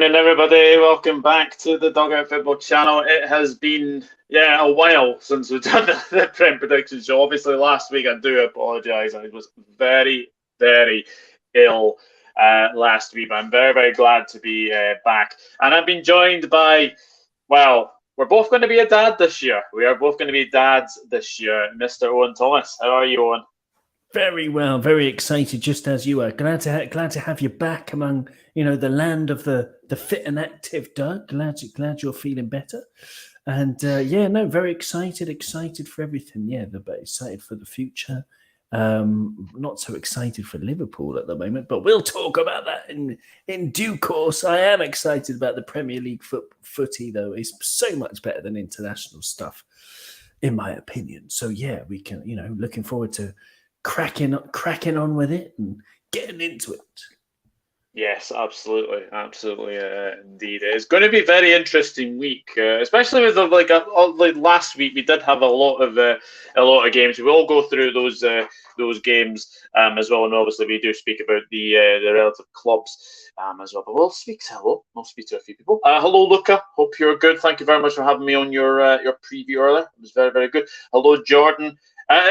evening, everybody. Welcome back to the Dugout Football Channel. It has been, a while since we've done the Prem Predictions Show. Obviously, last week, I do apologise. I was very, very ill last week. But I'm very, very glad to be back. And I've been joined by, well, we're both going to be a dad this year. We are both going to be dads this year. Mr. Owen Thomas. How are you, Owen? Very well, very excited, just as you are. Glad to have you back among, the land of the fit and active, Doug. Glad you're feeling better. And very excited for everything. Yeah, but excited for the future. Not so excited for Liverpool at the moment, but we'll talk about that in due course. I am excited about the Premier League footy, though. It's so much better than international stuff, in my opinion. So yeah, we can, looking forward to cracking on with it and getting into it. Yes, absolutely, indeed. It's going to be a very interesting week, especially with last week. We did have a lot of games. We will go through those games as well, and obviously we do speak about the relative clubs as well. But we'll speak to a few people. Hello, Luca. Hope you're good. Thank you very much for having me on your preview earlier. It was very, very good. Hello, Jordan.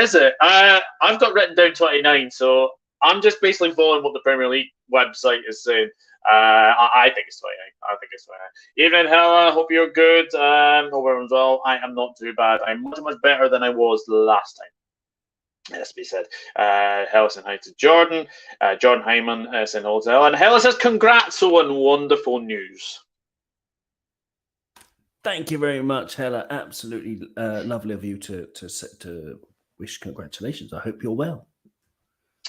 Is it? I've got written down 29, so I'm just basically following what the Premier League website is saying. I think it's 29. Evening, Hella. Hope you're good. Hope everyone's well. I am not too bad. I'm much, much better than I was last time. Has to be said. Hella saying hi to Jordan. Jordan Hyman saying hello to Hella. And Hella says, congrats on wonderful news. Thank you very much, Hella. Absolutely lovely of you to wish congratulations. I hope you're well.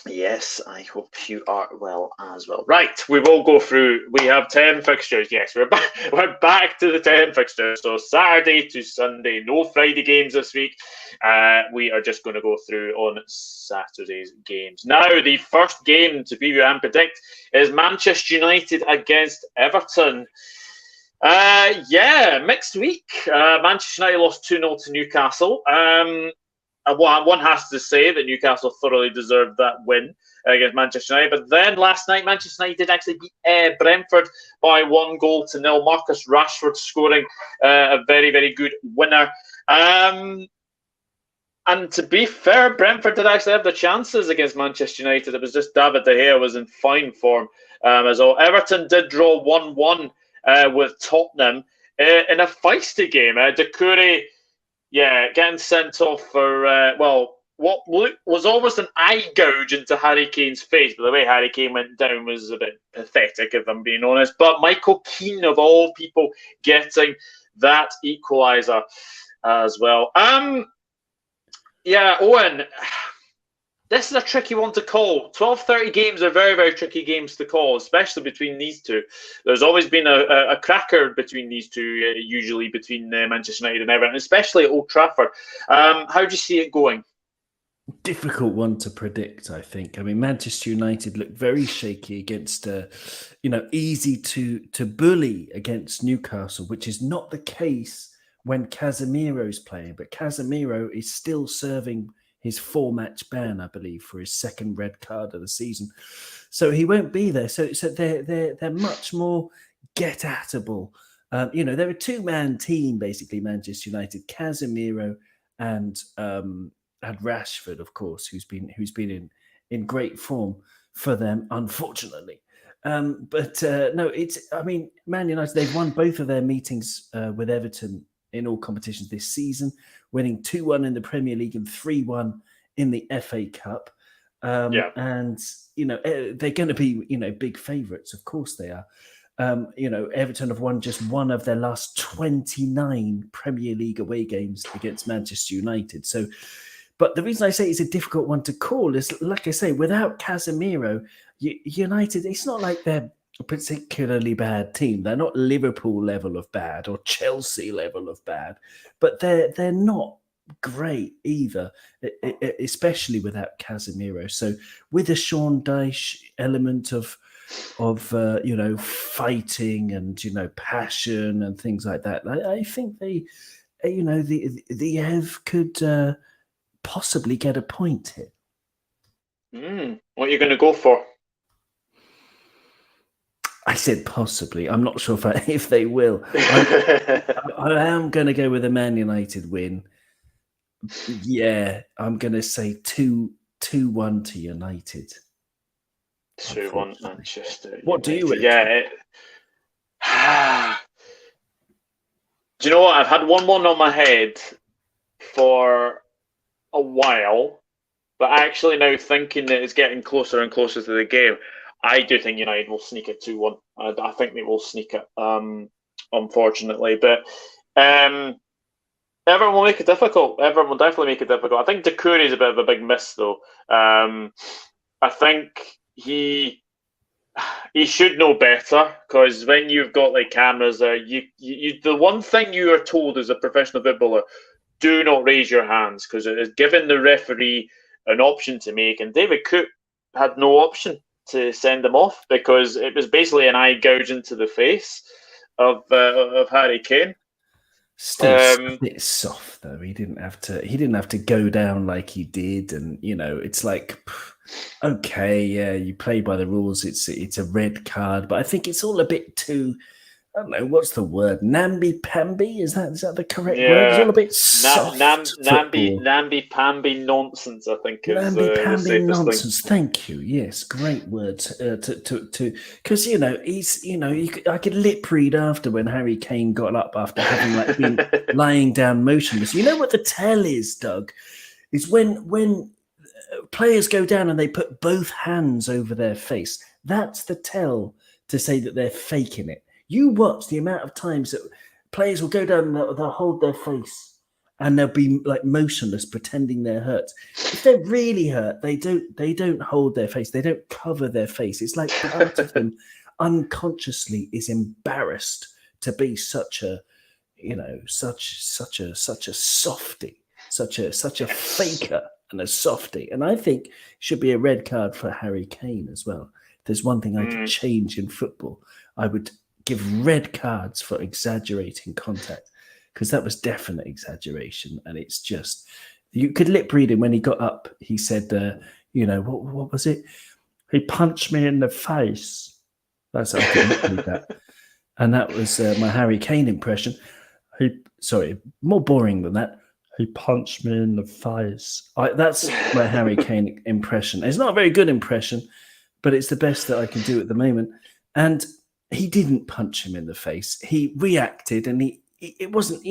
Yes, I hope you are well as well. Right, we will go through. We have 10 fixtures. Yes, we're back to the 10 fixtures. So Saturday to Sunday, no Friday games this week. We are just going to go through on Saturday's games. Now, the first game to preview and predict is Manchester United against Everton. Mixed week. Manchester United lost 2-0 to Newcastle. One has to say that Newcastle thoroughly deserved that win against Manchester United. But then last night, Manchester United did actually beat Brentford by 1-0. Marcus Rashford scoring a very, very good winner. And to be fair, Brentford did actually have the chances against Manchester United. It was just David De Gea was in fine form as well. Everton did draw 1-1 with Tottenham in a feisty game. Doucouré, getting sent off for, what was almost an eye gouge into Harry Kane's face. But the way Harry Kane went down was a bit pathetic, if I'm being honest. But Michael Keane, of all people, getting that equaliser as well. Owen, this is a tricky one to call. 12:30 games are very, very tricky games to call, especially between these two. There's always been a cracker between these two, usually between Manchester United and Everton, especially at Old Trafford. How do you see it going? Difficult one to predict, I think. I mean, Manchester United looked very shaky against, easy to bully against Newcastle, which is not the case when Casemiro's playing. But Casemiro is still serving his 4-match ban, I believe, for his second red card of the season. So he won't be there. So they're much more get-atable. They're a two-man team, basically, Manchester United. Casemiro and Rashford, of course, who's been in great form for them, unfortunately. Man United, they've won both of their meetings with Everton in all competitions this season, winning 2-1 in the Premier League and 3-1 in the FA Cup. And, they're going to be, big favourites. Of course they are. Everton have won just one of their last 29 Premier League away games against Manchester United. So, but the reason I say it's a difficult one to call is, like I say, without Casemiro, United, it's not like they're a particularly bad team. They're not Liverpool level of bad or Chelsea level of bad, but they're not great either, especially without Casemiro. So with a Sean Dyche element of fighting and passion and things like that, I think the Ev could possibly get a point here. What are you going to go for? I said possibly. I'm not sure if they will. I am going to go with a Man United win. Yeah, I'm going to say 2-1 to United. 2-1 Manchester. What do you reckon? Yeah. Do you know what? I've had one on my head for a while, but actually now thinking that it's getting closer and closer to the game, I do think United will sneak it 2-1. I think they will sneak it, unfortunately. But everyone will make it difficult. Everyone will definitely make it difficult. I think Doucouré is a bit of a big miss, though. I think he should know better, because when you've got like cameras there, you the one thing you are told as a professional footballer, do not raise your hands, because it is giving the referee an option to make, and David Cook had no option to send him off, because it was basically an eye gouge into the face of Harry Kane. Steve's a bit soft though. He didn't have to go down like he did, and it's like, okay, yeah, you play by the rules. It's a red card, but I think it's all a bit too. I don't know, what's the word? Namby-pamby? Is that the correct word? It's all a bit soft. Namby-pamby nonsense, I think. Namby-pamby nonsense. Thank you. Yes, great words. Because I could lip read after when Harry Kane got up after having been lying down motionless. You know what the tell is, Doug? Is when players go down and they put both hands over their face. That's the tell to say that they're faking it. You watch the amount of times that players will go down and they'll hold their face and they'll be like motionless, pretending they're hurt. If they're really hurt, they don't hold their face. They don't cover their face. It's like part of them unconsciously is embarrassed to be such a softie, such a faker and a softie. And I think it should be a red card for Harry Kane as well. If there's one thing I could change in football, I would give red cards for exaggerating contact, because that was definite exaggeration. And it's just, you could lip read him when he got up. He said, what was it? He punched me in the face. That's how I could lip read that. And that was my Harry Kane impression. More boring than that. He punched me in the face. That's my Harry Kane impression. It's not a very good impression, but it's the best that I can do at the moment. And he didn't punch him in the face. He reacted, and it wasn't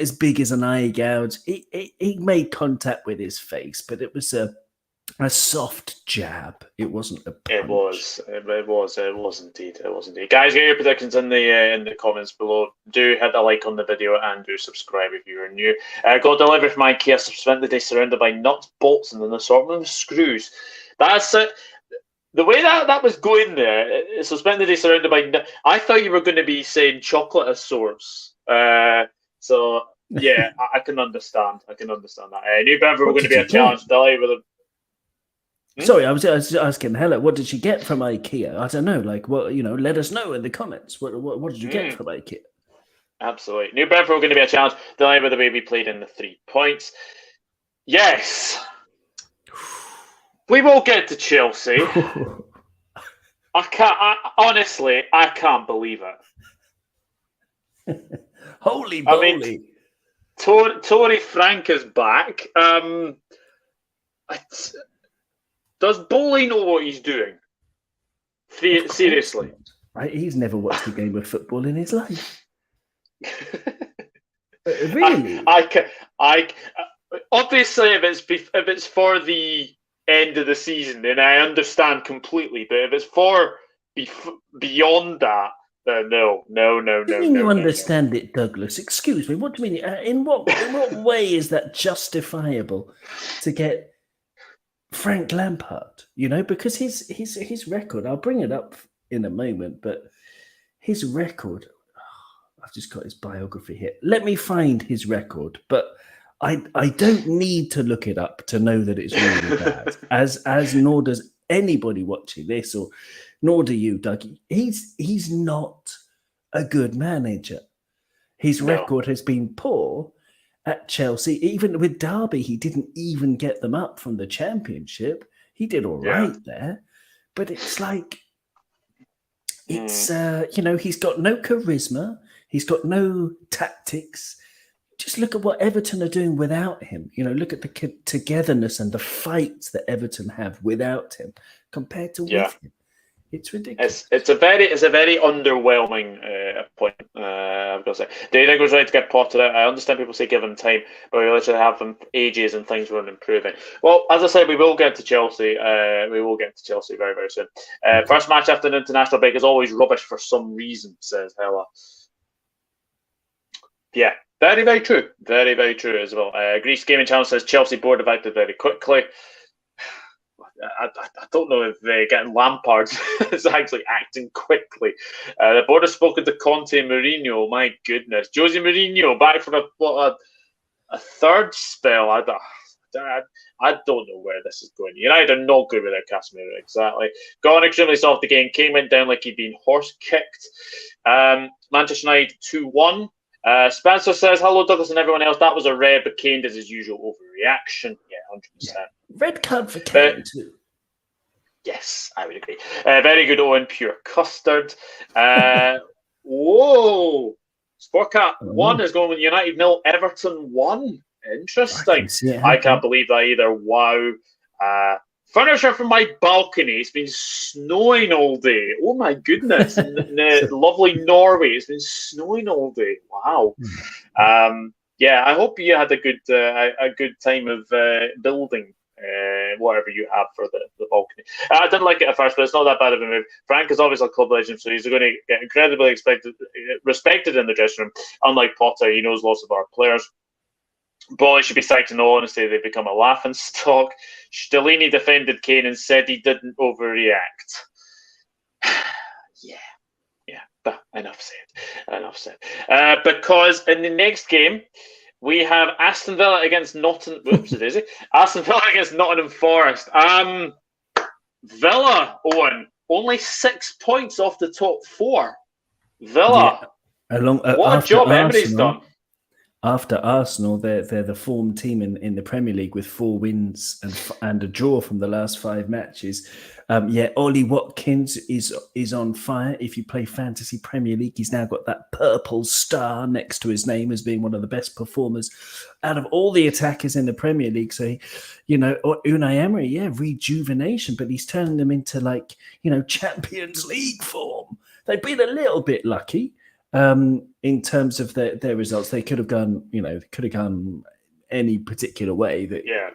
as big as an eye gouge. He made contact with his face, but it was a soft jab. It wasn't a punch. It was indeed. Guys, get your predictions in the comments below. Do hit a like on the video and do subscribe if you are new. Got delivered from IKEA. Spent the day surrounded by nuts, bolts, and an assortment of screws. That's it. The way that was going there, so spent the day surrounded by. I thought you were going to be saying chocolate as source. So yeah, I can understand. I can understand that. New Brentford were going to be a challenge. Delay with a. Sorry, I was asking Hella, what did she get from IKEA? I don't know. Let us know in the comments. What did you get from IKEA? Absolutely. New Brentford were going to be a challenge. Delay with the way we played in the 3 points. Yes. We will get to Chelsea. Honestly, I can't believe it. Holy moly. I mean, Tory Frank is back. Does Bowley know what he's doing? Seriously. Right? He's never watched a game of football in his life. Really? I obviously, if it's for the end of the season, then I understand completely. But if it's for beyond that, then no. You understand it, Douglas? Excuse me. What do you mean? In what way is that justifiable to get Frank Lampard? Because his record. I'll bring it up in a moment, but his record. I've just got his biography here. Let me find his record, but I don't need to look it up to know that it's really bad. As nor does anybody watching this, or nor do you, Doug. He's not a good manager. His record has been poor at Chelsea. Even with Derby, he didn't even get them up from the Championship. He did all right there, but it's like it's he's got no charisma, he's got no tactics. Just look at what Everton are doing without him. Look at the togetherness and the fights that Everton have without him compared to with him. It's ridiculous. It's a very underwhelming point. I've got to say, do you think it was right to get Potter out? I understand people say give him time, but we literally have him ages and things weren't improving. Well, as I said, we will get to Chelsea. We will get to Chelsea very, very soon. First match after an international break is always rubbish for some reason, says Hella. Yeah. Very, very true. Very, very true as well. Greece Gaming Channel says Chelsea board have acted very quickly. I don't know if getting Lampard is actually acting quickly. The board has spoken to Conte and Mourinho. My goodness. Jose Mourinho back for a third spell. I don't know where this is going. United are not good without Casemiro, exactly. Gone extremely soft again. Kane went down like he'd been horse-kicked. Manchester United 2-1. Spencer says, hello, Douglas and everyone else. That was a red, but Kane did his usual overreaction. Yeah, 100%. Yeah. Red card for Kane, too. Yes, I would agree. Very good, Owen. Pure custard. Whoa. Sportcat 1 is going with United 0, Everton 1. Interesting. I can't believe that either. Wow. Furniture from my balcony. It's been snowing all day. Oh my goodness! in lovely Norway, it's been snowing all day. Wow. I hope you had a good time of building whatever you have for the balcony. I didn't like it at first, but it's not that bad of a move. Frank is obviously a club legend, so he's going to get incredibly respected in the dressing room. Unlike Potter, he knows lots of our players. Bolly should be sacked in all honesty. They've become a laughing stock. Stellini defended Kane and said he didn't overreact. But enough said. Because in the next game, we have Aston Villa against Nottingham. Whoops, it is it. Aston Villa against Nottingham Forest. Villa, Owen, only 6 points off the top 4. Villa. Yeah. What a job Emery's done. After Arsenal, they're the form team in the Premier League with 4 wins and a draw from the last 5 matches. Ollie Watkins is on fire. If you play Fantasy Premier League, he's now got that purple star next to his name as being one of the best performers out of all the attackers in the Premier League. So, Unai Emery, rejuvenation, but he's turning them into Champions League form. They've been a little bit lucky. In terms of their results, they could have gone, any particular way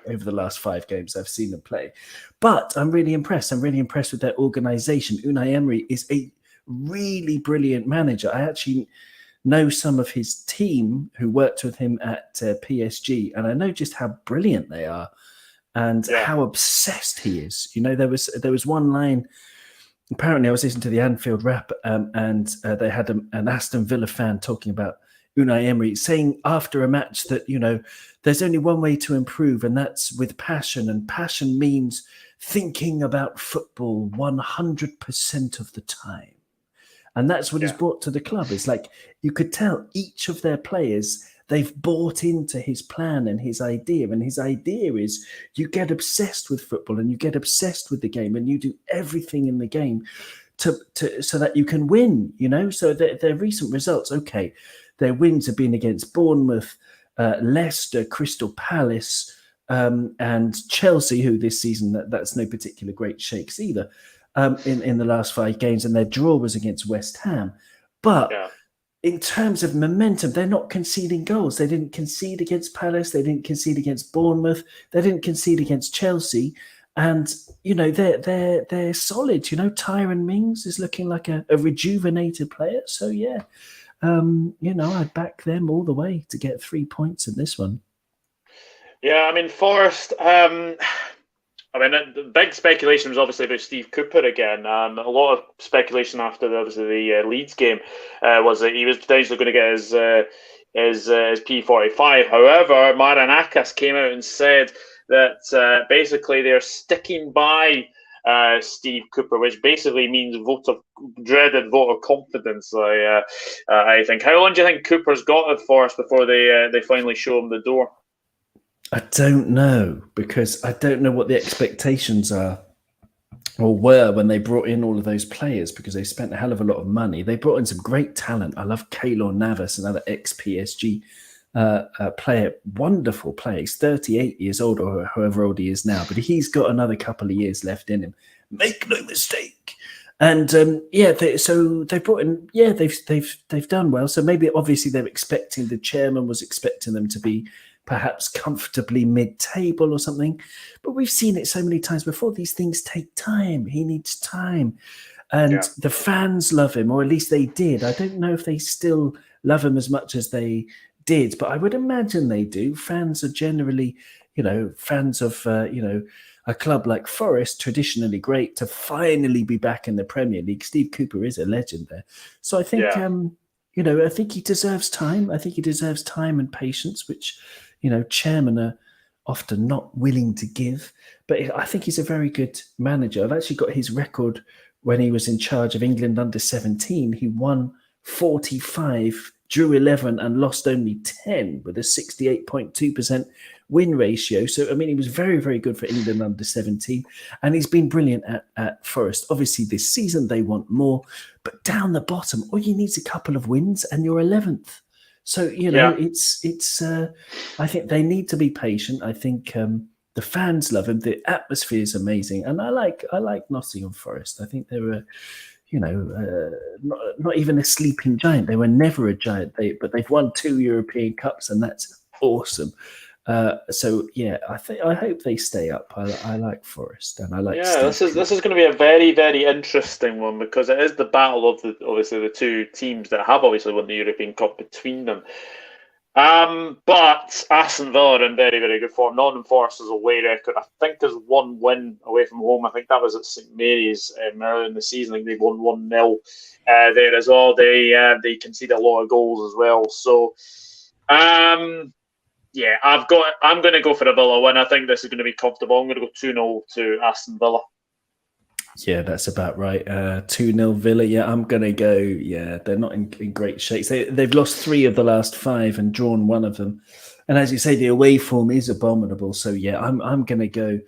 over the last 5 games I've seen them play. But I'm really impressed. I'm really impressed with their organisation. Unai Emery is a really brilliant manager. I actually know some of his team who worked with him at PSG, and I know just how brilliant they are and how obsessed he is. There was one line. Apparently, I was listening to the Anfield Wrap, and they had an Aston Villa fan talking about Unai Emery, saying after a match that, there's only one way to improve, and that's with passion. And passion means thinking about football 100% of the time. And that's what he's brought to the club. It's like you could tell each of their players, they've bought into his plan and his idea. And his idea is you get obsessed with football and you get obsessed with the game and you do everything in the game so that you can win, So their recent results, their wins have been against Bournemouth, Leicester, Crystal Palace, and Chelsea, who this season, that's no particular great shakes either, in the last 5 games. And their draw was against West Ham. But in terms of momentum, they're not conceding goals. They didn't concede against Palace. They didn't concede against Bournemouth. They didn't concede against Chelsea. And, they're solid. Tyrone Mings is looking like a rejuvenated player. So, I'd back them all the way to get 3 points in this one. Yeah, Forest... the big speculation was obviously about Steve Cooper again. A lot of speculation after the Leeds game was that he was potentially going to get his P45. However, Marinakis came out and said that basically they're sticking by Steve Cooper, which basically means dreaded vote of confidence. I think. How long do you think Cooper's got it for us before they finally show him the door? I don't know, because I don't know what the expectations are or were when they brought in all of those players, because they spent a hell of a lot of money. They brought in some great talent. I love Keylor Navas, another ex-PSG player, wonderful player. He's 38 years old, or however old he is now, but he's got another couple of years left in him. Make no mistake. And so they brought in. Yeah, they've done well. So maybe obviously they're expecting, the chairman was expecting them to be perhaps comfortably mid-table or something. But we've seen it so many times before. These things take time. He needs time. And the fans love him, or at least they did. I don't know if they still love him as much as they did, but I would imagine they do. Fans are generally, fans of, a club like Forest, traditionally great, to finally be back in the Premier League. Steve Cooper is a legend there. So I think, I think he deserves time. I think he deserves time and patience, which, chairmen are often not willing to give. But I think he's a very good manager. I've actually got his record when he was in charge of England under 17. He won 45, drew 11 and lost only 10 with a 68.2% win ratio. So, I mean, he was very, very good for England under 17. And he's been brilliant at Forest. Obviously, this season they want more. But down the bottom, all you need is a couple of wins and you're 11th. So, it's I think they need to be patient. I think the fans love him. The atmosphere is amazing. And I like Nottingham Forest. I think they were, not even a sleeping giant. They were never a giant, but they've won 2 European Cups, and that's awesome. I hope they stay up. I like Forest, and I like. Yeah, this is going to be a very, very interesting one, because it is the battle of the two teams that have obviously won the European Cup between them. But Aston Villa are in very, very good form. Nottingham Forest's away record, I think, there's 1 win away from home. I think that was at St Mary's earlier in the season. I think they won 1-0 there as well. They conceded a lot of goals as well. So, I'm going to go for a Villa win. I think this is going to be comfortable. I'm going to go 2-0 to Aston Villa. Yeah, that's about right. 2-0 Villa. Yeah, I'm going to go. Yeah, they're not in great shape. They've lost 3 of the last 5 and drawn 1 of them. And as you say, the away form is abominable. So, yeah, I'm going to go,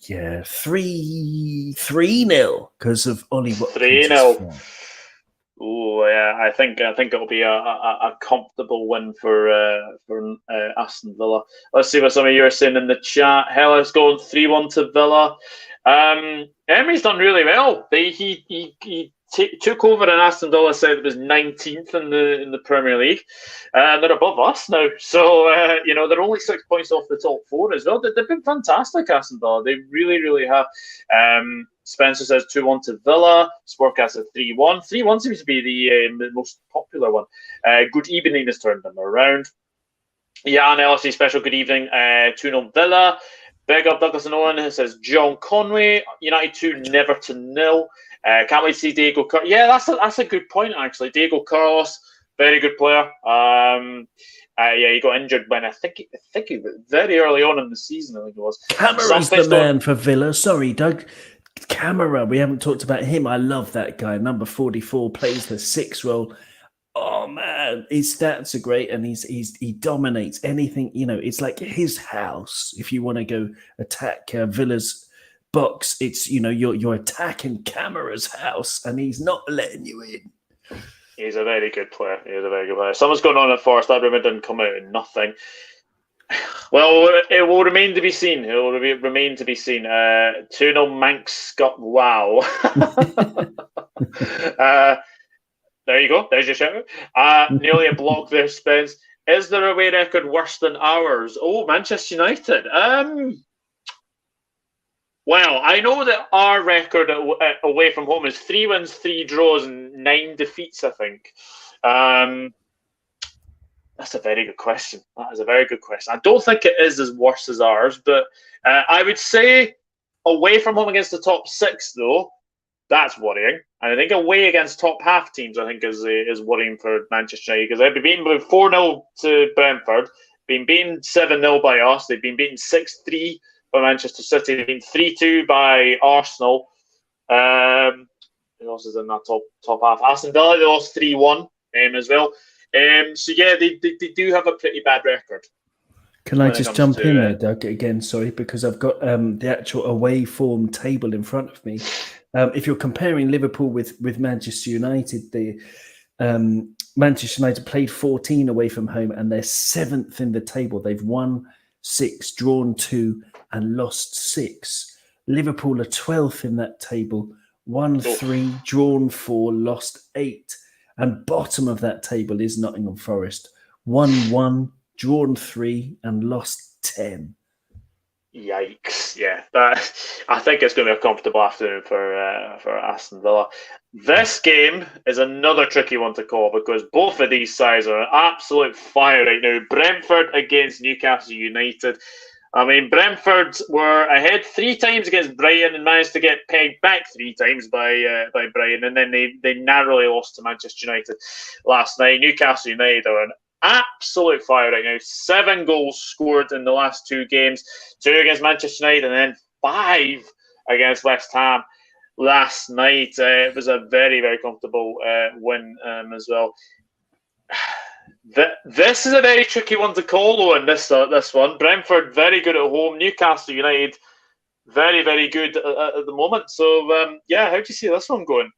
3-0 because of Ollie Watkins. 3-0. Oh yeah, I think it'll be a comfortable win for Aston Villa. Let's see what some of you are saying in the chat. Hella's going 3-1 to Villa. Emery's done really well. He took over, and Aston Villa said it was 19th in the Premier League, and they're above us now. So they're only 6 points off the top 4 as well. They've been fantastic, Aston Villa. They really, really have. Spencer says 2-1 to Villa. Sportcast at 3-1. 3-1 seems to be the most popular one. Good evening has turned them around. Jan LC special good evening. 2-0 Villa. Big up Douglas and Owen says John Conway. United 2, Everton 0. Can't wait to see Diego Carlos. Yeah, that's a good point actually. Diego Carlos, very good player. He got injured when I think he very early on in the season. I think it was. Camara's the man for Villa. Sorry, Doug. Camara, we haven't talked about him. I love that guy. Number 44, plays the 6 role. Oh man, his stats are great, and he dominates anything. It's like his house. If you want to go attack Villa's box, it's you're attacking Camara's house, and he's not letting you in. He's a very good player. Someone's going on at Forest. That rumour didn't come out in nothing. Well, it will remain to be seen. 2-0 Manx Scott. Wow. There you go. There's your shout out. Nearly a block there, Spence. Is their away record worse than ours? Oh, Manchester United. Well, I know that our record away from home is 3 wins, 3 draws, and 9 defeats, I think. That's a very good question. That is a very good question. I don't think it is as worse as ours, but I would say away from home against the top 6, though, that's worrying. And I think away against top half teams, I think, is worrying for Manchester United, because they've been beaten by 4-0 to Brentford, been beaten 7-0 by us, they've been beaten 6-3 by Manchester City, they've been 3-2 by Arsenal. Who else is in that top half? Aston Villa, they lost 3-1 as well. They do have a pretty bad record. Can I just jump in there, Doug, again? Sorry, because I've got the actual away form table in front of me. If you're comparing Liverpool with Manchester United, the Manchester United played 14 away from home and they're 7th in the table. They've won 6, drawn 2 and lost 6. Liverpool are 12th in that table, won 3, drawn 4, lost 8. And bottom of that table is Nottingham Forest, won 1, drawn 3 and lost 10. Yikes! Yeah, I think it's going to be a comfortable afternoon for Aston Villa. This game is another tricky one to call because both of these sides are on absolute fire right now. Brentford against Newcastle United. I mean, Brentford were ahead 3 times against Brighton and managed to get pegged back 3 times by Brighton, and then they narrowly lost to Manchester United last night. Newcastle United are an absolute fire right now. 7 goals scored in the last 2 games, 2 against Manchester United and then 5 against West Ham last night. It was a very, very comfortable win as well. This is a very tricky one to call, though, in this one. Brentford, very good at home. Newcastle United, very, very good at the moment. So, how do you see this one going?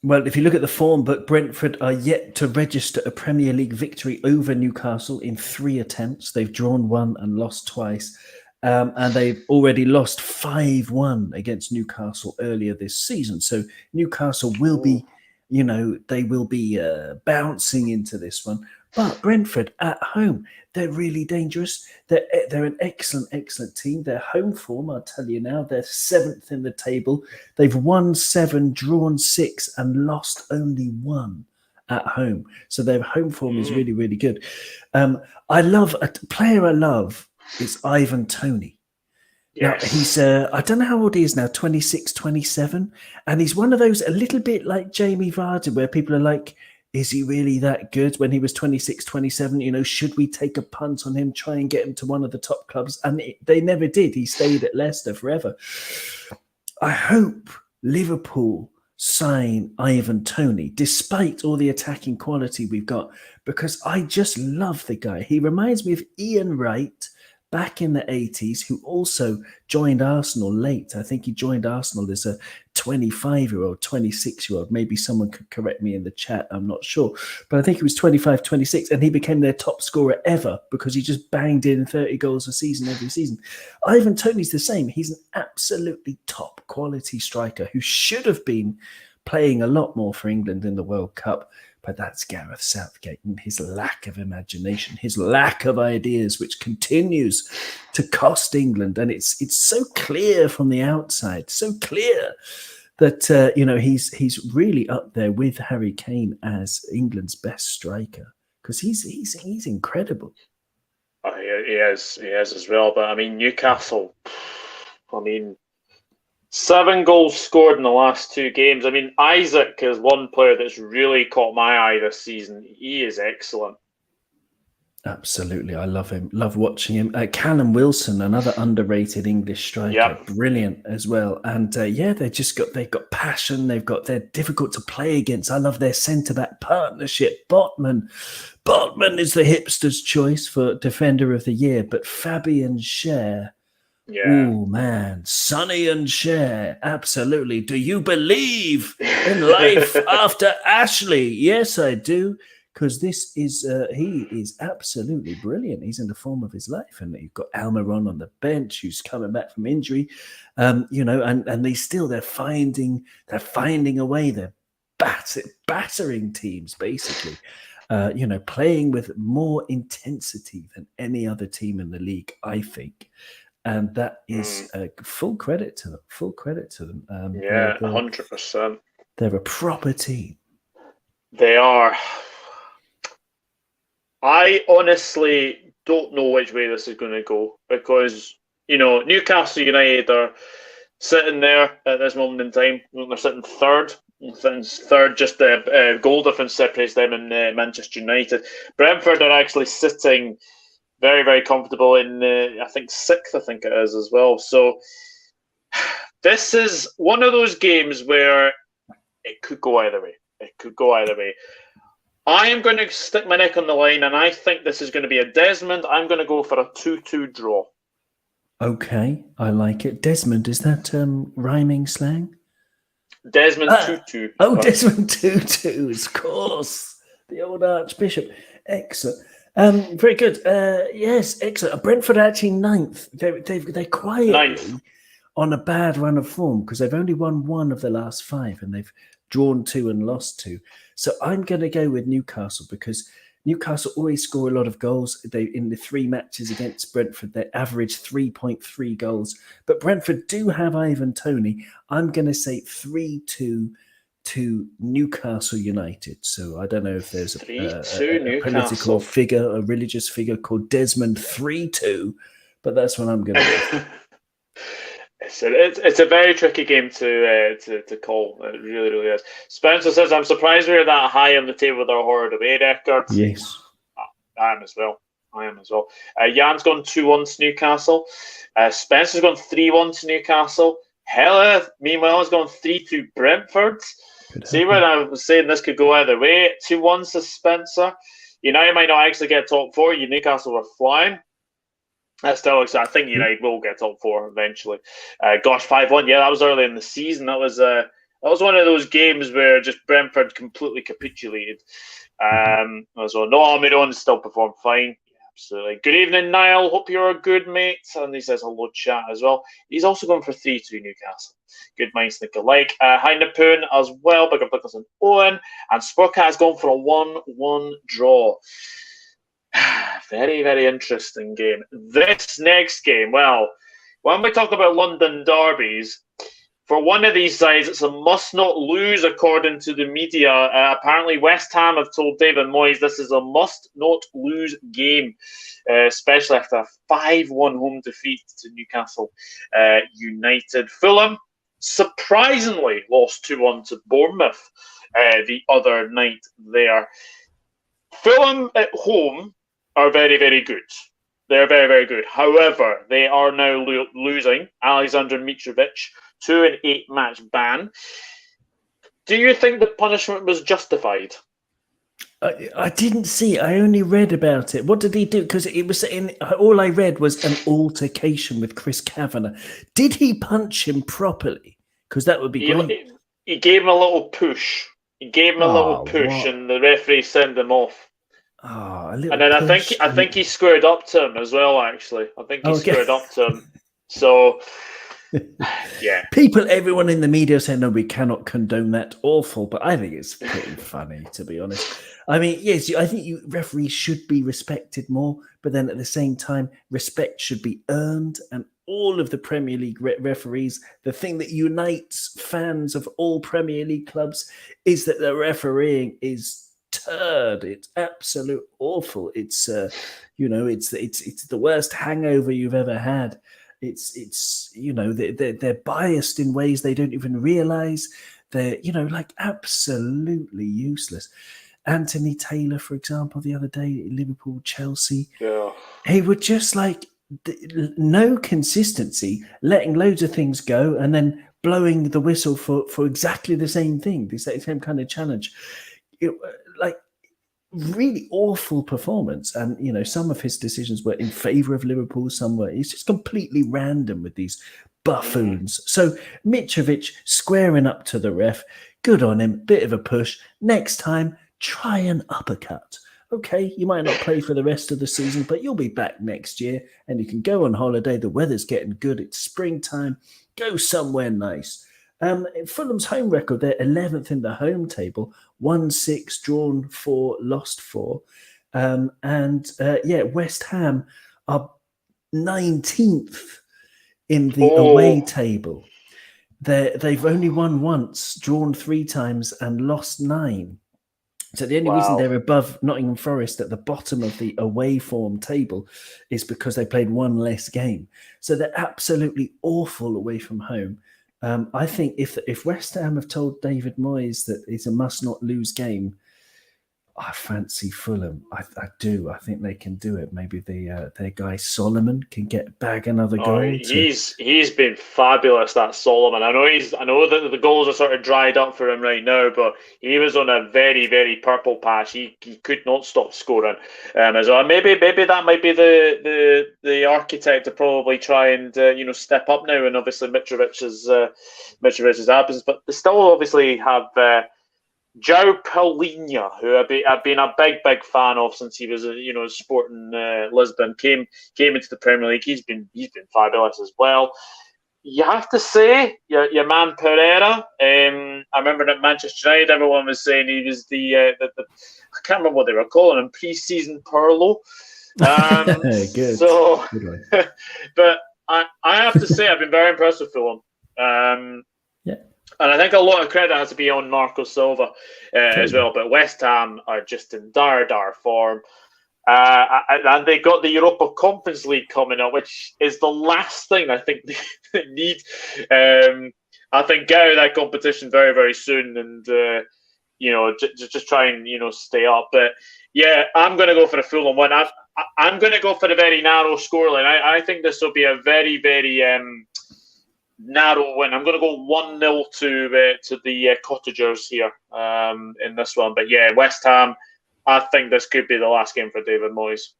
Well, if you look at the form book, Brentford are yet to register a Premier League victory over Newcastle in 3 attempts. They've drawn 1 and lost twice. And they've already lost 5-1 against Newcastle earlier this season. So Newcastle will be... they will be bouncing into this one. But Brentford at home, they're really dangerous. They're an excellent, excellent team. Their home form, I'll tell you now, they're 7th in the table. They've won 7, drawn 6, and lost only 1 at home. So their home form is really, really good. A player I love is Ivan Toney. Yes. Now, he's, I don't know how old he is now, 26, 27. And he's one of those, a little bit like Jamie Vardy, where people are like, is he really that good? When he was 26, 27, should we take a punt on him, try and get him to one of the top clubs? And they never did. He stayed at Leicester forever. I hope Liverpool sign Ivan Toney, despite all the attacking quality we've got, because I just love the guy. He reminds me of Ian Wright, back in the 80s, who also joined Arsenal late. I think he joined Arsenal as a 25-year-old, 26-year-old. Maybe someone could correct me in the chat. I'm not sure. But I think he was 25, 26, and he became their top scorer ever because he just banged in 30 goals a season every season. Ivan Toney's the same. He's an absolutely top quality striker who should have been playing a lot more for England in the World Cup. But that's Gareth Southgate and his lack of imagination, his lack of ideas, which continues to cost England. And it's so clear from the outside, so clear that he's really up there with Harry Kane as England's best striker because he's incredible. He is as well. But I mean, Newcastle. 7 goals scored in the last 2 games. I mean, Isaac is one player that's really caught my eye this season. He is excellent. Absolutely. I love him. Love watching him. Callum Wilson, another underrated English striker. Yep. Brilliant as well. And they've got passion. They're difficult to play against. I love their centre-back partnership. Botman is the hipster's choice for Defender of the Year, but Fabian Schär. Yeah. Oh, man. Sonny and Cher. Absolutely. Do you believe in life after Ashley? Yes, I do. Because he is absolutely brilliant. He's in the form of his life. And you've got Almiron on the bench who's coming back from injury. And they're finding a way. They're battering teams, basically. Playing with more intensity than any other team in the league, I think. And that is full credit to them. 100%. They're a proper team. They are. I honestly don't know which way this is going to go because, Newcastle United are sitting there at this moment in time. They're sitting third. Just the goal difference separates them and Manchester United. Brentford are actually sitting very, very comfortable in, I think, 6th, it is as well. So this is one of those games where it could go either way. I am going to stick my neck on the line, and I think this is going to be a Desmond. I'm going to go for a 2-2 draw. Okay, I like it. Desmond, is that rhyming slang? Desmond Tutu. Oh, Desmond Tutu, of course. The old Archbishop. Excellent. Very good. Yes, excellent. Brentford are actually 9th. They're quietly 9th. On a bad run of form because they've only won 1 of the last 5 and they've drawn 2 and lost 2. So I'm going to go with Newcastle because Newcastle always score a lot of goals. In the 3 matches against Brentford, they average 3.3 goals. But Brentford do have Ivan Toney. I'm going to say 3-2 to Newcastle United. So I don't know if there's a political figure, a religious figure called Desmond 3-2, but that's what I'm going to do. It's a very tricky game to call. It really, really is. Spencer says, I'm surprised we're that high on the table with our horrid away record. Yes. I am as well. Jan's gone 2-1 to Newcastle. Spencer's gone 3-1 to Newcastle. Hella, meanwhile, has gone 3-2 Brentford. See when I was saying this could go either way. 2-1 to Spencer. United might not actually get top 4. Newcastle were flying. I think United will get top 4 eventually. 5-1. Yeah, that was early in the season. That was one of those games where just Brentford completely capitulated. So no Almiron still performed fine. Yeah, absolutely. Good evening, Niall. Hope you're a good mate. And he says hello, chat as well. He's also going for 3-2 Newcastle. Good minds think alike. Hi Napoon as well. Big up Nicholas and Owen. And Spurcat has gone for a 1-1 draw. Very, very interesting game. This next game, well, when we talk about London derbies, for one of these sides, it's a must not lose according to the media. Apparently, West Ham have told David Moyes this is a must not lose game, especially after a 5-1 home defeat to Newcastle United. Fulham surprisingly lost 2-1 to Bournemouth the other night there. Fulham at home are very, very good. They're very, very good. However, they are now losing Alexander Mitrovic to an 8-match ban. Do you think the punishment was justified? I didn't see. I only read about it. What did he do? Because it was all I read was an altercation with Chris Kavanagh. Did he punch him properly? Because that would be great. He gave him a little push. And the referee sent him off. And then I think he squared up to him as well. Actually, I think he squared up to him. So, yeah. Everyone in the media saying, no, we cannot condone that. Awful, but I think it's pretty funny, to be honest. I mean, yes, I think referees should be respected more, but then at the same time, respect should be earned. And all of the Premier League referees, the thing that unites fans of all Premier League clubs is that the refereeing is turd. It's absolute awful. It's it's the worst hangover you've ever had. It's they're biased in ways they don't even realize. They're absolutely useless. Anthony Taylor, for example, the other day Liverpool Chelsea, he would just no consistency, letting loads of things go and then blowing the whistle for exactly the same thing, the same kind of challenge. Really awful performance, and some of his decisions were in favour of Liverpool, some were. It's just completely random with these buffoons. So Mitrovic squaring up to the ref, good on him, bit of a push. Next time, try an uppercut. Okay, you might not play for the rest of the season, but you'll be back next year and you can go on holiday. The weather's getting good. It's springtime. Go somewhere nice. Fulham's home record, they're 11th in the home table, won 6, drawn 4, lost 4. West Ham are 19th in the away table. They've only won once, drawn 3 times, and lost 9. So the only reason they're above Nottingham Forest at the bottom of the away form table is because they played 1 less game. So they're absolutely awful away from home. I think if West Ham have told David Moyes that it's a must-not-lose game, I fancy Fulham. I do. I think they can do it. Maybe their guy Solomon can bag another goal. He's been fabulous, that Solomon. I know that the goals are sort of dried up for him right now, but he was on a very, very purple patch. He could not stop scoring. As well. Maybe that might be the architect to probably try and step up now. And obviously Mitrovic's absence, but they still obviously have. João Paulinho, who I've been a big fan of since he was Sporting Lisbon, came into the Premier League. He's been fabulous as well. You have to say your man Pereira. I remember at Manchester United, everyone was saying he was the I can't remember what they were calling him, pre-season Pirlo. Good. So, good but I have to say I've been very impressed with Fulham. And I think a lot of credit has to be on Marco Silva as well. But West Ham are just in dire form. And they got the Europa Conference League coming up, which is the last thing I think they need. I think get out of that competition very, very soon and, just try and, stay up. But, yeah, I'm going to go for the Fulham one. I'm going to go for the very narrow scoreline. I think this will be a very, very... narrow win. I'm going to go 1-0 to the Cottagers here in this one. But yeah, West Ham, I think this could be the last game for David Moyes.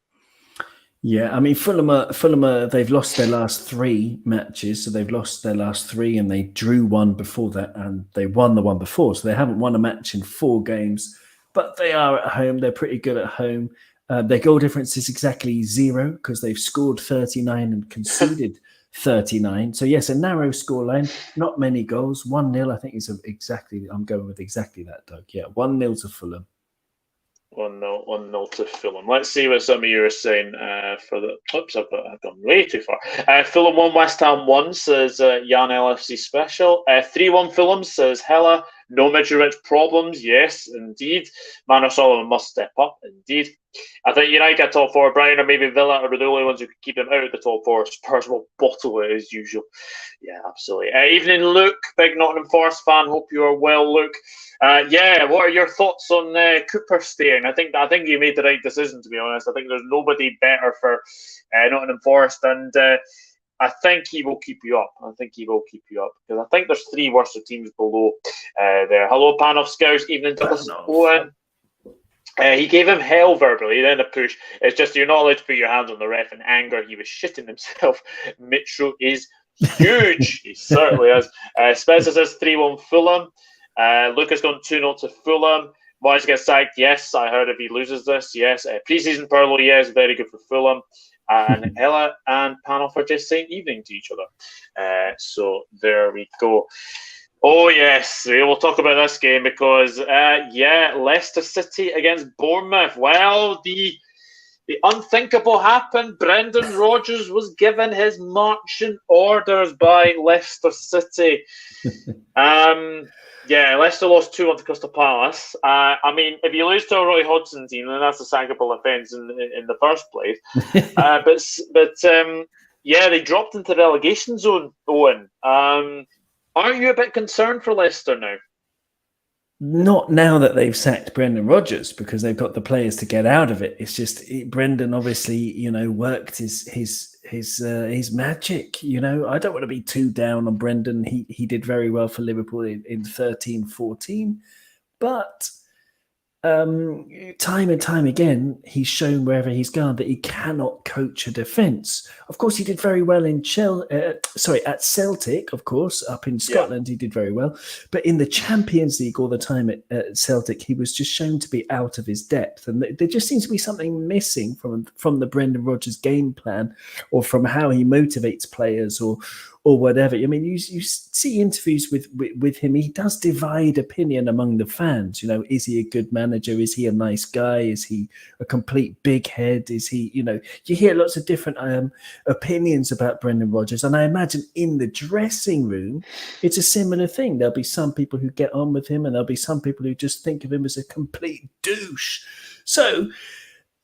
Yeah, I mean, Fulham, they've lost their last 3 matches. So they've lost their last 3 and they drew one before that and they won the one before. So they haven't won a match in 4 games, but they are at home. They're pretty good at home. Their goal difference is exactly 0 because they've scored 39 and conceded 39. So yes, a narrow scoreline, not many goals. 1-0, I think is exactly. I'm going with exactly that, Doug. Yeah, 1-0 to Fulham. 1-0 to Fulham. Let's see what some of you are saying for the. Oops, I've gone way too far. Fulham 1, West Ham 1 says Jan LFC Special. 3-1 Fulham says Hella. No Mitrovic problems. Yes, indeed. Manor Solomon must step up. Indeed. I think United get top 4. Brighton or maybe Villa are the only ones who can keep them out of the top 4. Spurs will bottle it as usual. Yeah, absolutely. Evening, Luke. Big Nottingham Forest fan. Hope you are well, Luke. What are your thoughts on Cooper staying? I think you made the right decision, to be honest. I think there's nobody better for Nottingham Forest, and I think he will keep you up. Because I think there's 3 worse teams below there. Hello, Pan of Scouts. Evening, Douglas Owen. He gave him hell verbally, then a push. It's just you're not allowed to put your hands on the ref in anger. He was shitting himself. Mitro is huge. He certainly is. Spencer says 3-1 Fulham. Lucas gone 2-0 to Fulham. Moyes gets sacked. Yes, I heard if he loses this. Yes. Pre-season Pirlo, yes, very good for Fulham. And Ella and Panoff are just saying evening to each other. So there we go. Oh, yes, we will talk about this game because, Leicester City against Bournemouth. Well, the unthinkable happened. Brendan Rodgers was given his marching orders by Leicester City. Leicester lost 2-1 to Crystal Palace. I mean, if you lose to a Roy Hodgson team, then that's a sackable offence in the first place. They dropped into the relegation zone, Owen. Aren't you a bit concerned for Leicester now? Not now that they've sacked Brendan Rodgers, because they've got the players to get out of it. It's just Brendan obviously, worked his magic. I don't want to be too down on Brendan. He did very well for Liverpool in 13-14, but time and time again, he's shown wherever he's gone that he cannot coach a defence. Of course, he did very well at Celtic, of course, up in Scotland, he did very well. But in the Champions League all the time at Celtic, he was just shown to be out of his depth. And there just seems to be something missing from the Brendan Rodgers game plan, or from how he motivates players, or whatever. I mean, you see interviews with him. He does divide opinion among the fans. Is he a good manager? Is he a nice guy? Is he a complete big head? Is he, you hear lots of different opinions about Brendan Rodgers. And I imagine in the dressing room, it's a similar thing. There'll be some people who get on with him, and there'll be some people who just think of him as a complete douche. So,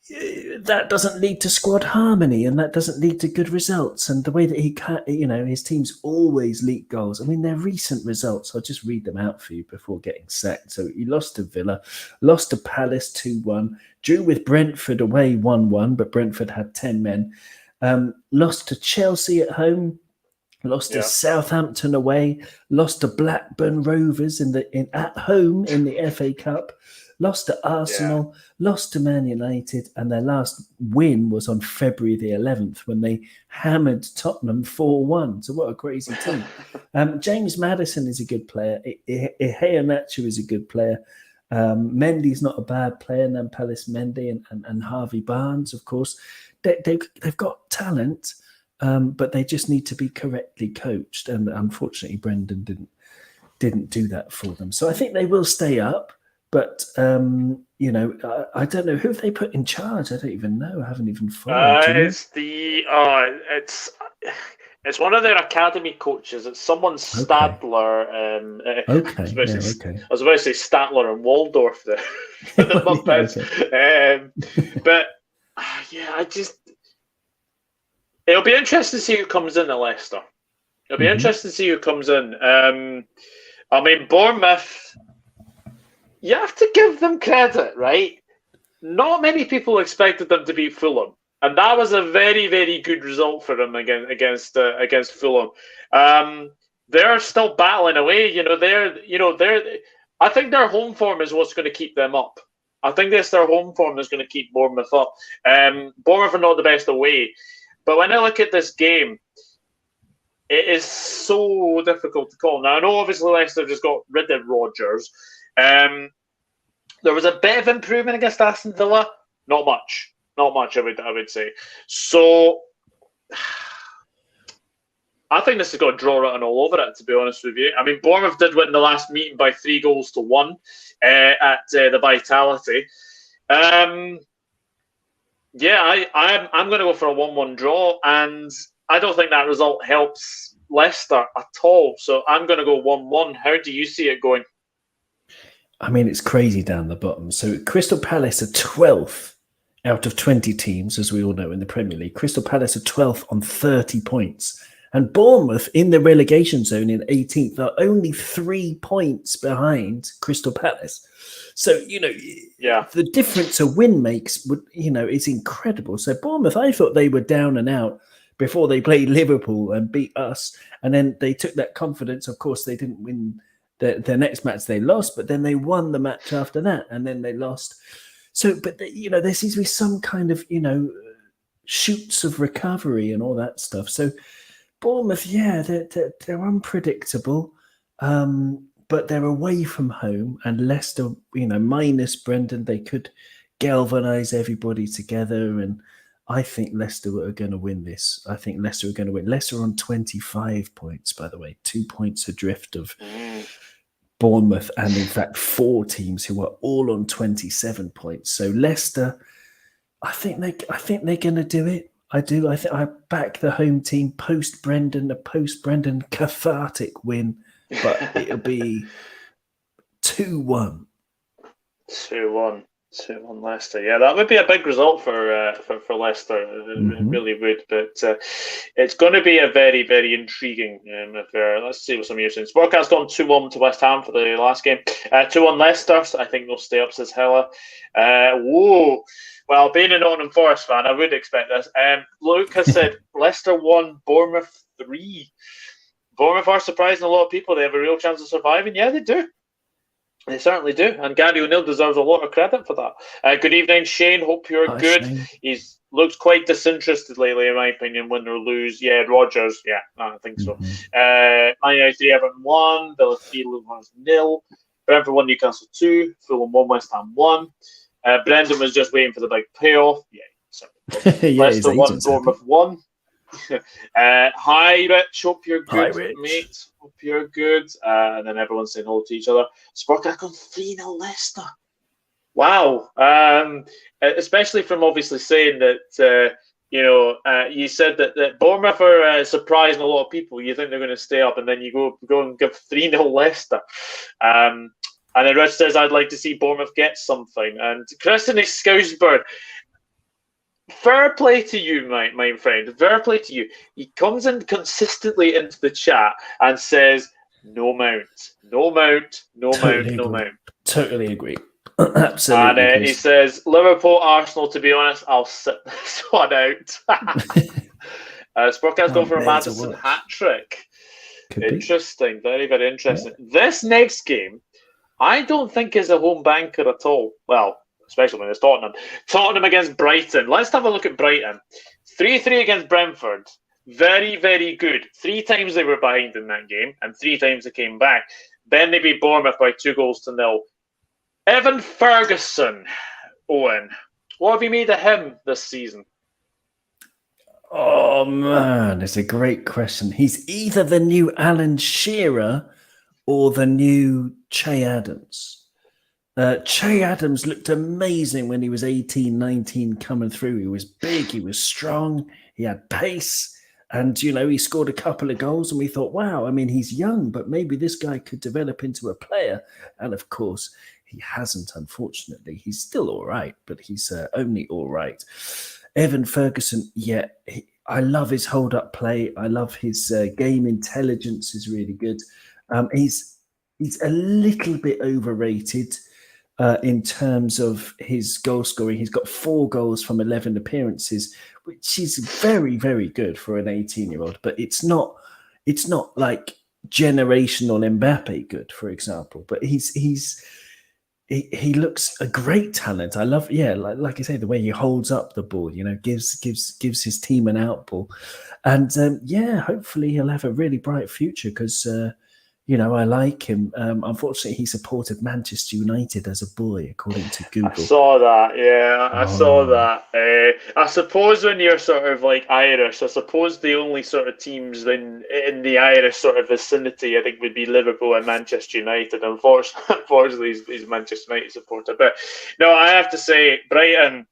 that doesn't lead to squad harmony, and that doesn't lead to good results. And the way that his teams always leak goals. I mean, their recent results, I'll just read them out for you before getting sacked. So he lost to Villa, lost to Palace 2-1, drew with Brentford away 1-1, but Brentford had 10 men. Lost to Chelsea at home, lost to Southampton away, lost to Blackburn Rovers at home in the FA Cup, lost to Arsenal, lost to Man United, and their last win was on February the 11th when they hammered Tottenham 4-1. So what a crazy team. James Maddison is a good player. Iheanacho is a good player. Mendy's not a bad player. Nampalys Mendy and Harvey Barnes, of course. They've got talent, but they just need to be correctly coached. And unfortunately, Brendan didn't do that for them. So I think they will stay up. But, I don't know. Who have they put in charge? I don't even know. I haven't even followed. It's one of their academy coaches. It's someone Stadler. I was about to say Statler and Waldorf there. It'll be interesting to see who comes in at Leicester. It'll be interesting to see who comes in. Bournemouth, you have to give them credit, right? Not many people expected them to beat Fulham, and that was a very, very good result for them against Fulham. They're still battling away. I think their home form is what's going to keep them up. I think their home form is going to keep Bournemouth up. Bournemouth are not the best away, but when I look at this game, it is so difficult to call. Now I know obviously Leicester just got rid of Rodgers. There was a bit of improvement against Aston Villa. Not much. I would say. So I think this has got a draw written all over it, to be honest with you. I mean, Bournemouth did win the last meeting by 3-1 at the Vitality. I'm going to go for a 1-1 draw, and I don't think that result helps Leicester at all. So I'm going to go 1-1. How do you see it going? I mean, it's crazy down the bottom. So Crystal Palace are 12th out of 20 teams, as we all know, in the Premier League. Crystal Palace are 12th on 30 points. And Bournemouth, in the relegation zone in 18th, are only 3 points behind Crystal Palace. So, the difference a win makes, is incredible. So Bournemouth, I thought they were down and out before they played Liverpool and beat us. And then they took that confidence. Of course, they didn't win their next match, they lost, but then they won the match after that, and then they lost. So, but there seems to be some kind of, shoots of recovery and all that stuff. So Bournemouth, they're unpredictable, but they're away from home, and Leicester, minus Brendan, they could galvanise everybody together, and I think Leicester are going to win this. I think Leicester are going to win. Leicester on 25 points, by the way, 2 points adrift of Bournemouth, and in fact 4 teams who are all on 27 points. So Leicester, I think they're going to do it. I do. I back the home team post Brendan cathartic win, but it'll be 2-1. 2-1 Leicester. Yeah, that would be a big result for Leicester. It really would. But it's going to be a very, very intriguing affair. Let's see what some of you are saying. Sportcast on 2-1 to West Ham for the last game. 2-1 Leicester. So I think they'll stay up, says Hella. Whoa. Well, being a Nottingham Forest fan, I would expect this. Luke has said Leicester 1, Bournemouth 3. Bournemouth are surprising a lot of people. They have a real chance of surviving. Yeah, they do. They certainly do. And Gary O'Neill deserves a lot of credit for that. Good evening, Shane. Hope you're good. Shane. He's looked quite disinterested lately, in my opinion, win or lose. Yeah, Rodgers. Yeah, I think so. Man United 3, Everton 1. Villa 3, Liverpool 0. Brentford 1, Newcastle 2. Fulham 1, West Ham 1. Brendan was just waiting for the big payoff. Yeah, Leicester 1, Bournemouth 1. Hi, Rich. Hope you're good, mate. Hope you're good. And then everyone's saying hello to each other. Sportcast on 3-0 Leicester. Wow. Especially from obviously saying that, you said that Bournemouth are surprising a lot of people. You think they're going to stay up, and then you go and give 3-0 Leicester. And then Rich says, I'd like to see Bournemouth get something. And Chris in Scousburn, fair play to you, my friend. Fair play to you. He comes in consistently into the chat and says, "No mount, no mount, no mount, no mount." Totally agree. Absolutely. And he says, "Liverpool, Arsenal. To be honest, I'll sit this one out." Sportcast going for a Maddison hat trick. Interesting, very, very interesting. Yeah. This next game, I don't think is a home banker at all. Well, especially when it's Tottenham. Tottenham against Brighton. Let's have a look at Brighton. 3-3 against Brentford. Very, very good. 3 times they were behind in that game, and 3 times they came back. Then they beat Bournemouth by 2-0. Evan Ferguson, Owen, what have you made of him this season? Oh, man, it's a great question. He's either the new Alan Shearer or the new Che Adams. Che Adams looked amazing when he was 18, 19 coming through. He was big, he was strong, he had pace, and, he scored a couple of goals, and we thought, wow, I mean, he's young, but maybe this guy could develop into a player. And, of course, he hasn't, unfortunately. He's still all right, but he's only all right. Evan Ferguson, I love his hold-up play. I love his game intelligence is really good. He's a little bit overrated in terms of his goal scoring. He's got 4 goals from 11 appearances, which is very, very good for an 18-year-old. But it's not like generational Mbappe good, for example. But he looks a great talent. I love, like I say, the way he holds up the ball, gives his team an out ball. And hopefully he'll have a really bright future because, I like him. Unfortunately, he supported Manchester United as a boy, according to Google. I saw that, I saw that. I suppose when you're sort of like Irish, I suppose the only sort of teams in the Irish sort of vicinity, I think, would be Liverpool and Manchester United. Unfortunately, he's a Manchester United supporter. But no, I have to say, Brighton,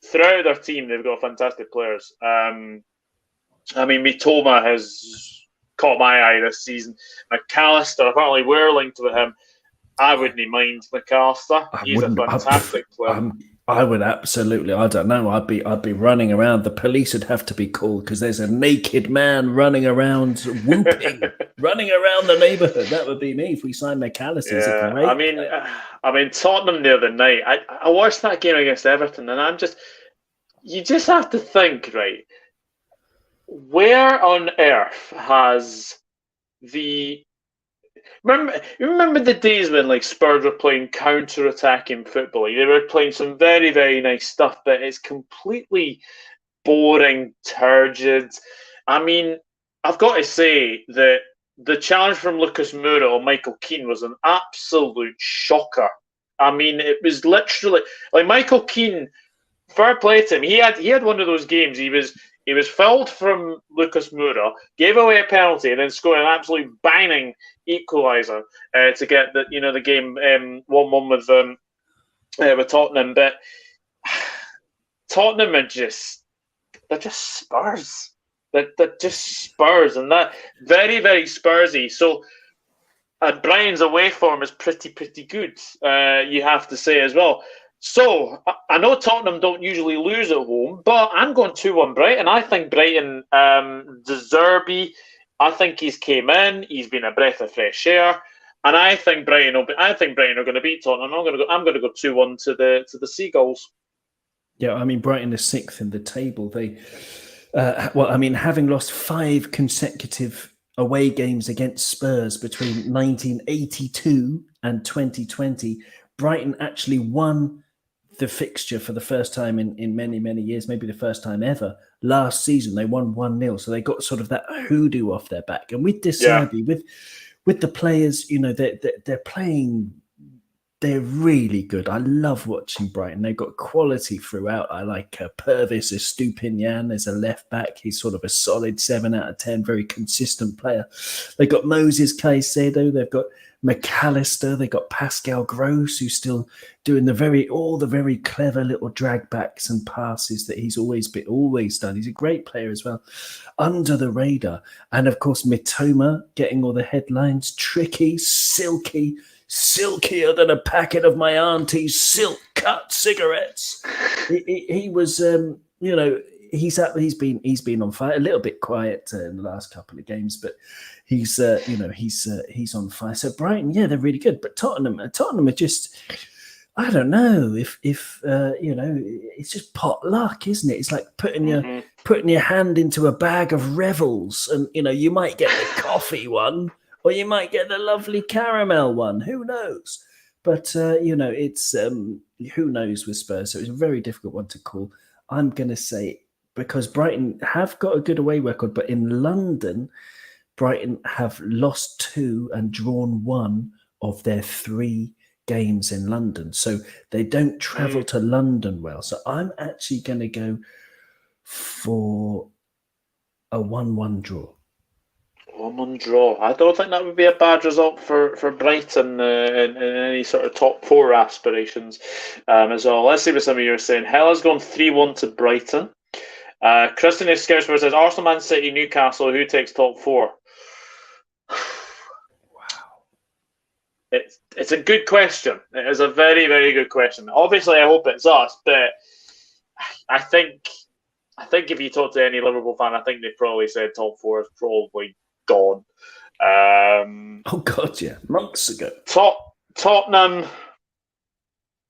throughout their team, they've got fantastic players. Mitoma has caught my eye this season. McAllister, apparently we're linked with him. I wouldn't mind McAllister. He's a fantastic player. I would absolutely. I don't know. I'd be running around. The police would have to be called because there's a naked man running around, whooping, running around the neighbourhood. That would be me if we signed McAllister. Yeah, Tottenham the other night. I watched that game against Everton, and you just have to think, right? Where on earth has remember the days when like Spurs were playing counter-attacking football? They were playing some very, very nice stuff, but it's completely boring, turgid. I've got to say that the challenge from Lucas Moura or Michael Keane was an absolute shocker. It was literally like Michael Keane. Fair play to him. He had one of those games. He was fouled from Lucas Moura, gave away a penalty, and then scored an absolute banging equaliser to get the game 1-1 with Tottenham. But Tottenham they're just Spurs. They're just Spurs, and that very, very Spursy. So Brian's away form is pretty good. You have to say as well. So, I know Tottenham don't usually lose at home, but I'm going 2-1 Brighton. I think Brighton, De Zerbi, I think he's came in, he's been a breath of fresh air, and I think Brighton are going to beat Tottenham. I'm going to go 2-1 to the Seagulls. Yeah, Brighton is 6th in the table. They, having lost 5 consecutive away games against Spurs between 1982 and 2020, Brighton actually won the fixture for the first time in many, many years, maybe the first time ever. Last season, they won 1-0. So they got sort of that hoodoo off their back. And with De Zerbi, with the players, they're playing, they're really good. I love watching Brighton. They've got quality throughout. I like Purvis Estupinian as a left back. He's sort of a solid 7 out of 10, very consistent player. They've got Moses Caicedo. They've got McAllister, they got Pascal Gross, who's still doing all the very clever little drag backs and passes that he's always done. He's a great player as well, under the radar. And of course, Mitoma getting all the headlines, tricky, silky, silkier than a packet of my auntie's silk cut cigarettes. He was he's been on fire, a little bit quiet in the last couple of games, but he's on fire. So Brighton, yeah, they're really good, but Tottenham are just, I don't know if it's just pot luck, isn't it? It's like putting your hand into a bag of Revels, and you might get the coffee one, or you might get the lovely caramel one. Who knows? But it's who knows with Spurs. So it's a very difficult one to call. I'm going to say, because Brighton have got a good away record, but in London, Brighton have lost 2 and drawn 1 of their 3 games in London. So they don't travel to London well. So I'm actually going to go for a 1-1 draw. 1-1 draw. I don't think that would be a bad result for Brighton in any sort of top 4 aspirations as well. Let's see what some of you are saying. Hella's gone 3-1 to Brighton. Christian Scouseford says Arsenal, Man City, Newcastle. Who takes top 4? It's a good question. It is a very, very good question. Obviously, I hope it's us, but I think if you talk to any Liverpool fan, I think they probably said top 4 is probably gone. Oh God, yeah, months ago. Tottenham.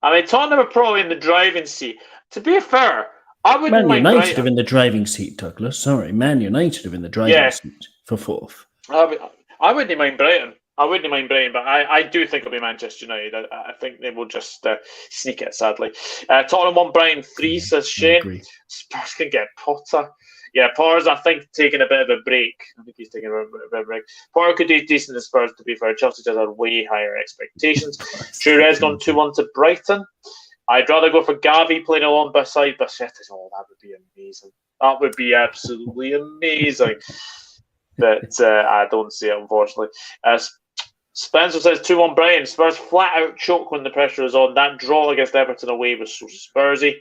I mean, Tottenham are probably in the driving seat. To be fair, I wouldn't mind. Man United are in the driving seat, Douglas. Sorry, Man United are in the driving seat for 4th. I wouldn't mind Brighton. But I do think it'll be Manchester United. I think they will just sneak it, sadly. Tottenham 1, Brighton 3, says Shane. Spurs can get Potter. Yeah, Potter's, I think, taking a bit of a break. I think he's taking a bit of a break. Potter could do decent in Spurs, to be fair. Chelsea just had way higher expectations. Touré's gone 2-1 to Brighton. I'd rather go for Gavi playing along beside Bacchetti. Oh, that would be amazing. That would be absolutely amazing. But I don't see it, unfortunately. Spencer says 2-1 Brighton. Spurs flat out choke when the pressure is on. That draw against Everton away was so Spursy.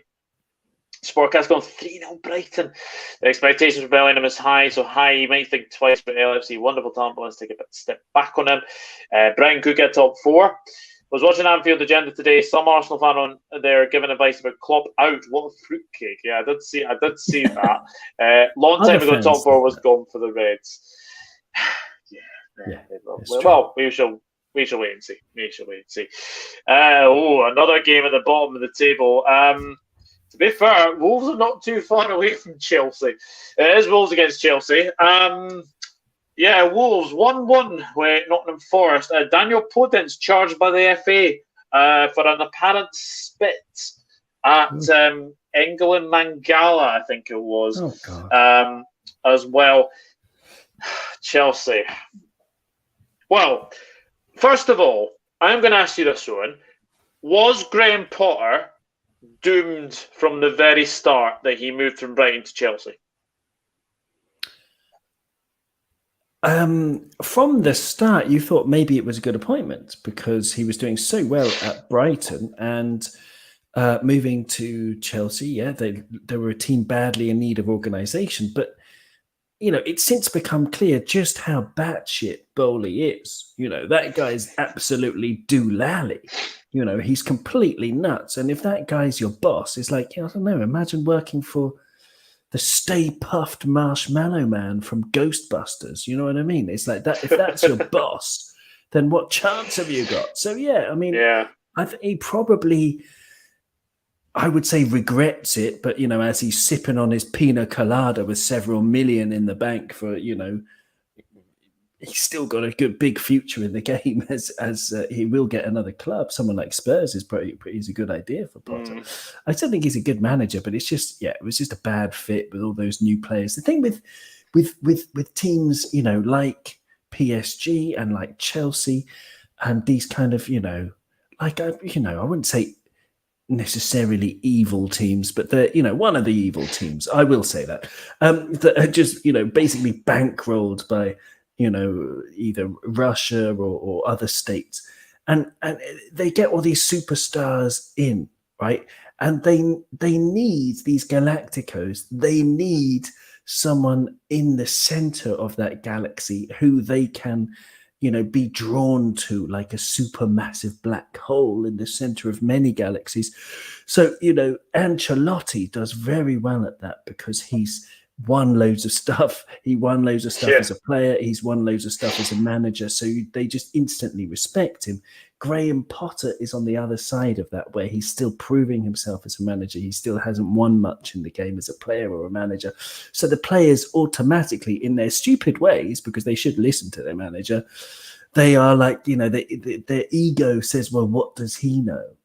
Sportcast gone 3-0 Brighton. The expectations for Bellingham is high, so high you might think twice, but LFC, wonderful talent, but let's take a step back on him. Brighton could get top 4. Was watching Anfield Agenda today. Some Arsenal fan on there giving advice about Klopp out. What a fruitcake! Yeah, I did see that. Long time ago, top 4 was gone for the Reds. Well, we shall wait and see. Another game at the bottom of the table. To be fair, Wolves are not too far away from Chelsea. It is Wolves against Chelsea. Wolves 1-1 with Nottingham Forest. Daniel Podence charged by the FA for an apparent spit at England Mangala, I think it was. Oh, God. As well. Chelsea. Well, first of all, I'm going to ask you this, Owen. Was Graham Potter doomed from the very start that he moved from Brighton to Chelsea? From the start, you thought maybe it was a good appointment because he was doing so well at Brighton and moving to Chelsea. Yeah, they were a team badly in need of organisation, but it's since become clear just how batshit Bowley is. That guy's absolutely doolally. He's completely nuts. And if that guy's your boss, it's like, I don't know, imagine working for the Stay Puffed Marshmallow Man from Ghostbusters. You know what I mean? It's like that. If that's your boss, then what chance have you got? So, I think he probably, I would say, regrets it. But, as he's sipping on his pina colada with several million in the bank for, he's still got a good big future in the game as he will get another club. Someone like Spurs is a good idea for Potter. I still think he's a good manager, but it's just, it was just a bad fit with all those new players. The thing with teams, like PSG and like Chelsea and these kind of, I wouldn't say necessarily evil teams, but they're, one of the evil teams. I will say that are just, basically bankrolled by, either Russia or other states. And they get all these superstars in, right? And they need these Galacticos. They need someone in the center of that galaxy who they can, be drawn to like a supermassive black hole in the center of many galaxies. So, Ancelotti does very well at that because he's won loads of stuff. He won loads of stuff as a player. He's won loads of stuff as a manager. So they just instantly respect him. Graham Potter is on the other side of that, where he's still proving himself as a manager. He still hasn't won much in the game as a player or a manager. So the players automatically, in their stupid ways, because they should listen to their manager, they are like, their ego says, well, what does he know?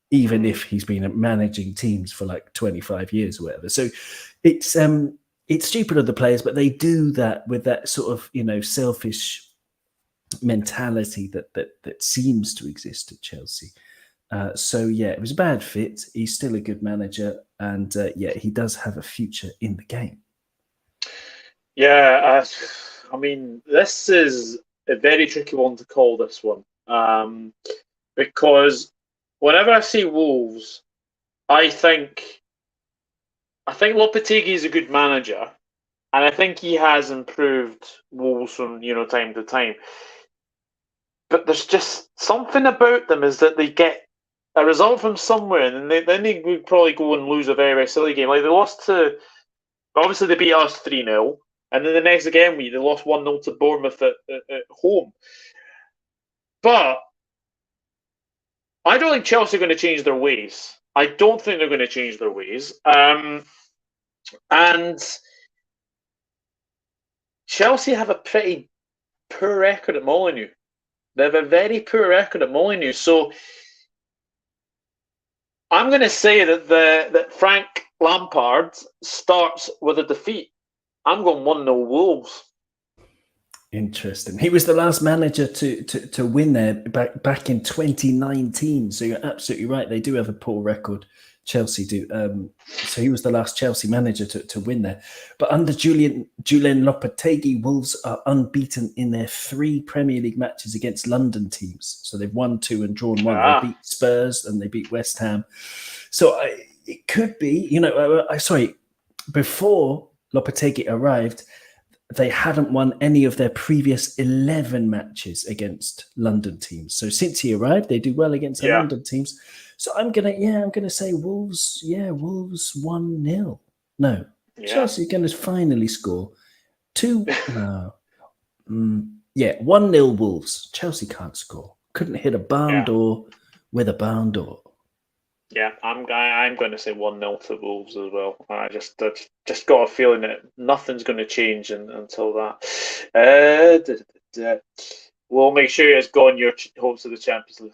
Even if he's been managing teams for like 25 years or whatever. So it's stupid of the players, but they do that with that sort of, selfish mentality that seems to exist at Chelsea. So it was a bad fit. He's still a good manager, and he does have a future in the game. Yeah, I mean, this is a very tricky one to call, this one, because whenever I see Wolves, I think Lopetegui is a good manager, and I think he has improved Wolves from time to time. But there's just something about them, is that they get a result from somewhere, and then they would probably go and lose a very, very silly game. Like they lost to, obviously they beat us 3-0, and then the next game they lost 1-0 to Bournemouth at home. But I don't think Chelsea are going to change their ways. I don't think they're going to change their ways. And Chelsea have a pretty poor record at Molineux. They have a very poor record at Molineux. So I'm going to say that Frank Lampard starts with a defeat. I'm going 1-0 Wolves. Interesting. He was the last manager to win there back in 2019. So you're absolutely right. They do have a poor record. Chelsea do. So he was the last Chelsea manager to win there. But under Julian Lopetegui, Wolves are unbeaten in their 3 Premier League matches against London teams. So they've won 2 and drawn 1. They beat Spurs and they beat West Ham. So it could be, before Lopetegui arrived, they hadn't won any of their previous 11 matches against London teams. So since he arrived, they do well against the London teams. So I'm gonna say Wolves. Yeah, Wolves 1-0. No, Chelsea are gonna finally score 2. 1-0 Wolves. Chelsea can't score. Couldn't hit a barn door with a barn door. Yeah, I'm going to say 1-0 to Wolves as well. I just got a feeling that nothing's going to change until that. We'll make sure it's gone your hopes of the Champions League.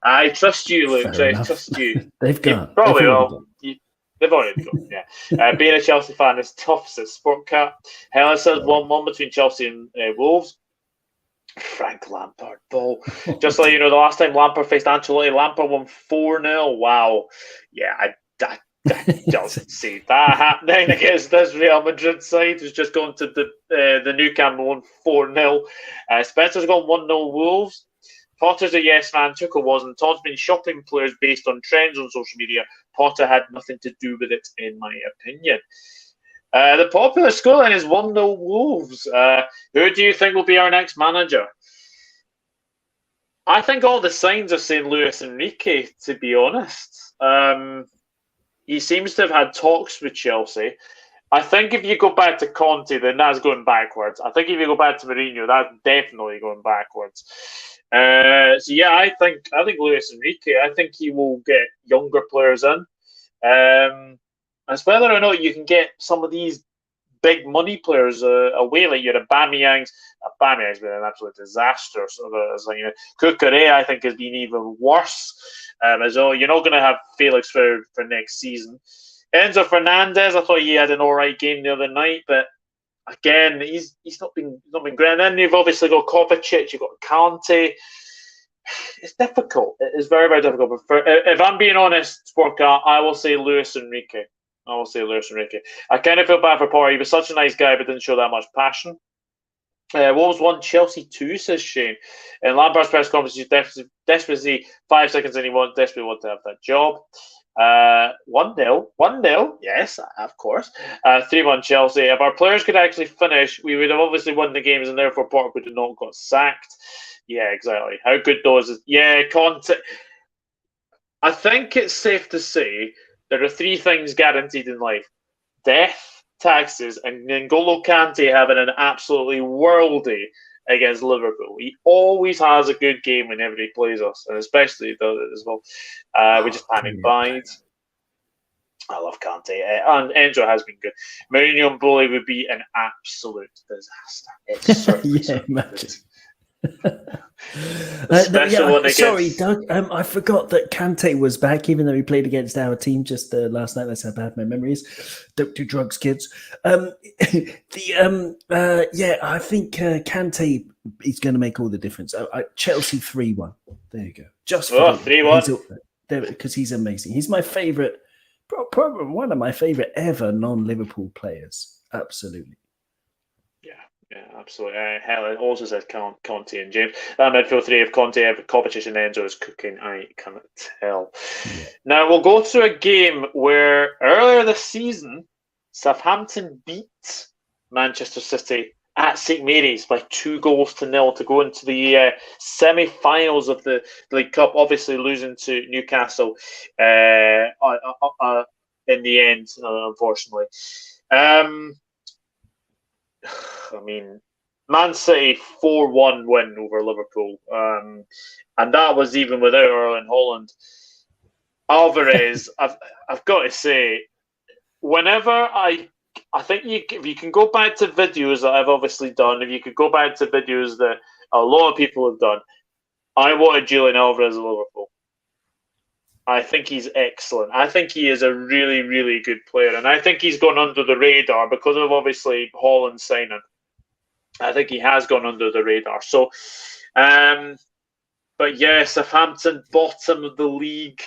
I trust you, Luke. I trust you. They've gone. Probably will. They've already gone, yeah. Being a Chelsea fan is tough, says Sportcat. Helen says 1-1 between Chelsea and Wolves. Frank Lampard, though. Just like, the last time Lampard faced Ancelotti, Lampard won 4-0. Wow. Yeah, I don't see that happening against this Real Madrid side who's just gone to the Nou Camp and won 4-0. Spencer's gone 1-0 Wolves. Potter's a yes man, Tuchel wasn't. Todd's been shopping players based on trends on social media. Potter had nothing to do with it, in my opinion. The popular scoreline is 1-0 Wolves. Who do you think will be our next manager? I think all the signs are saying Luis Enrique, to be honest. He seems to have had talks with Chelsea. I think if you go back to Conte, then that's going backwards. I think if you go back to Mourinho, that's definitely going backwards. I think Luis Enrique, I think he will get younger players in. As whether or not you can get some of these big money players away, like your Aubameyang's been an absolute disaster. Cucurella, I think, has been even worse. As well, you're not going to have Felix for next season. Enzo Fernandez, I thought he had an all right game the other night, but again, he's not been great. And then you've obviously got Kovacic, you've got Kante. It's difficult. It is very, very difficult. But if I'm being honest, Sportcar, I will say Luis Enrique. I kind of feel bad for Potter. He was such a nice guy, but didn't show that much passion. Wolves 1, Chelsea 2, says Shane. In Lampard's press conference, he's desperately 5 seconds in, he desperately want to have that job. 1-0. 1-0. Yes, of course. 3-1 Chelsea. If our players could actually finish, we would have obviously won the games, and therefore Potter would have not got sacked. Yeah, exactly. How good those is. Yeah, Conte. I think it's safe to say there are 3 things guaranteed in life: death, taxes, and N'Golo Kante having an absolutely worldy against Liverpool. He always has a good game whenever he plays us, and especially he does it as well. We just panic bide. I love Kante, and Enzo has been good. Mourinho and Bully would be an absolute disaster. It's certainly imagine. Sorry, Doug. I forgot that Kante was back, even though he played against our team just last night. That's how bad my memory is. Don't do drugs, kids. I think Kante is going to make all the difference. Chelsea 3-1. There you go. Just for 3-1 because he's amazing. He's my favorite, probably one of my favorite ever non-Liverpool players. Absolutely. Yeah, absolutely. Hell, it also says Conte and James. That midfield 3 of Conte, Kovacic and Enzo is cooking. I cannot tell. Yeah. Now, we'll go through a game where earlier this season, Southampton beat Manchester City at St Mary's by 2-0 to go into the semi-finals of the League Cup, obviously losing to Newcastle in the end, unfortunately. I mean, Man City 4-1 win over Liverpool, and that was even without Erling Haaland. Alvarez, I've got to say, whenever I think if you can go back to videos that I've obviously done, if you could go back to videos that a lot of people have done, I wanted Julian Alvarez at Liverpool. I think he's excellent. I think he is a really, really good player. And I think he's gone under the radar because of obviously Haaland signing. I think he has gone under the radar. So, but yeah, Southampton, bottom of the league.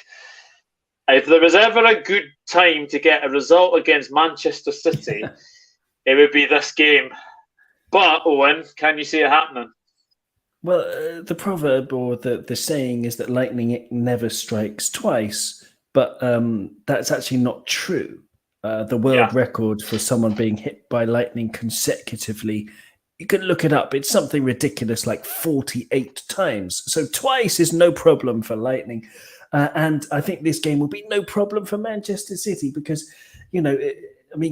If there was ever a good time to get a result against Manchester City, it would be this game. But, Owen, can you see it happening? Well, the proverb or the saying is that lightning never strikes twice, but that's actually not true. The world record for someone being hit by lightning consecutively, you can look it up. It's something ridiculous like 48 times. So twice is no problem for lightning. And I think this game will be no problem for Manchester City because,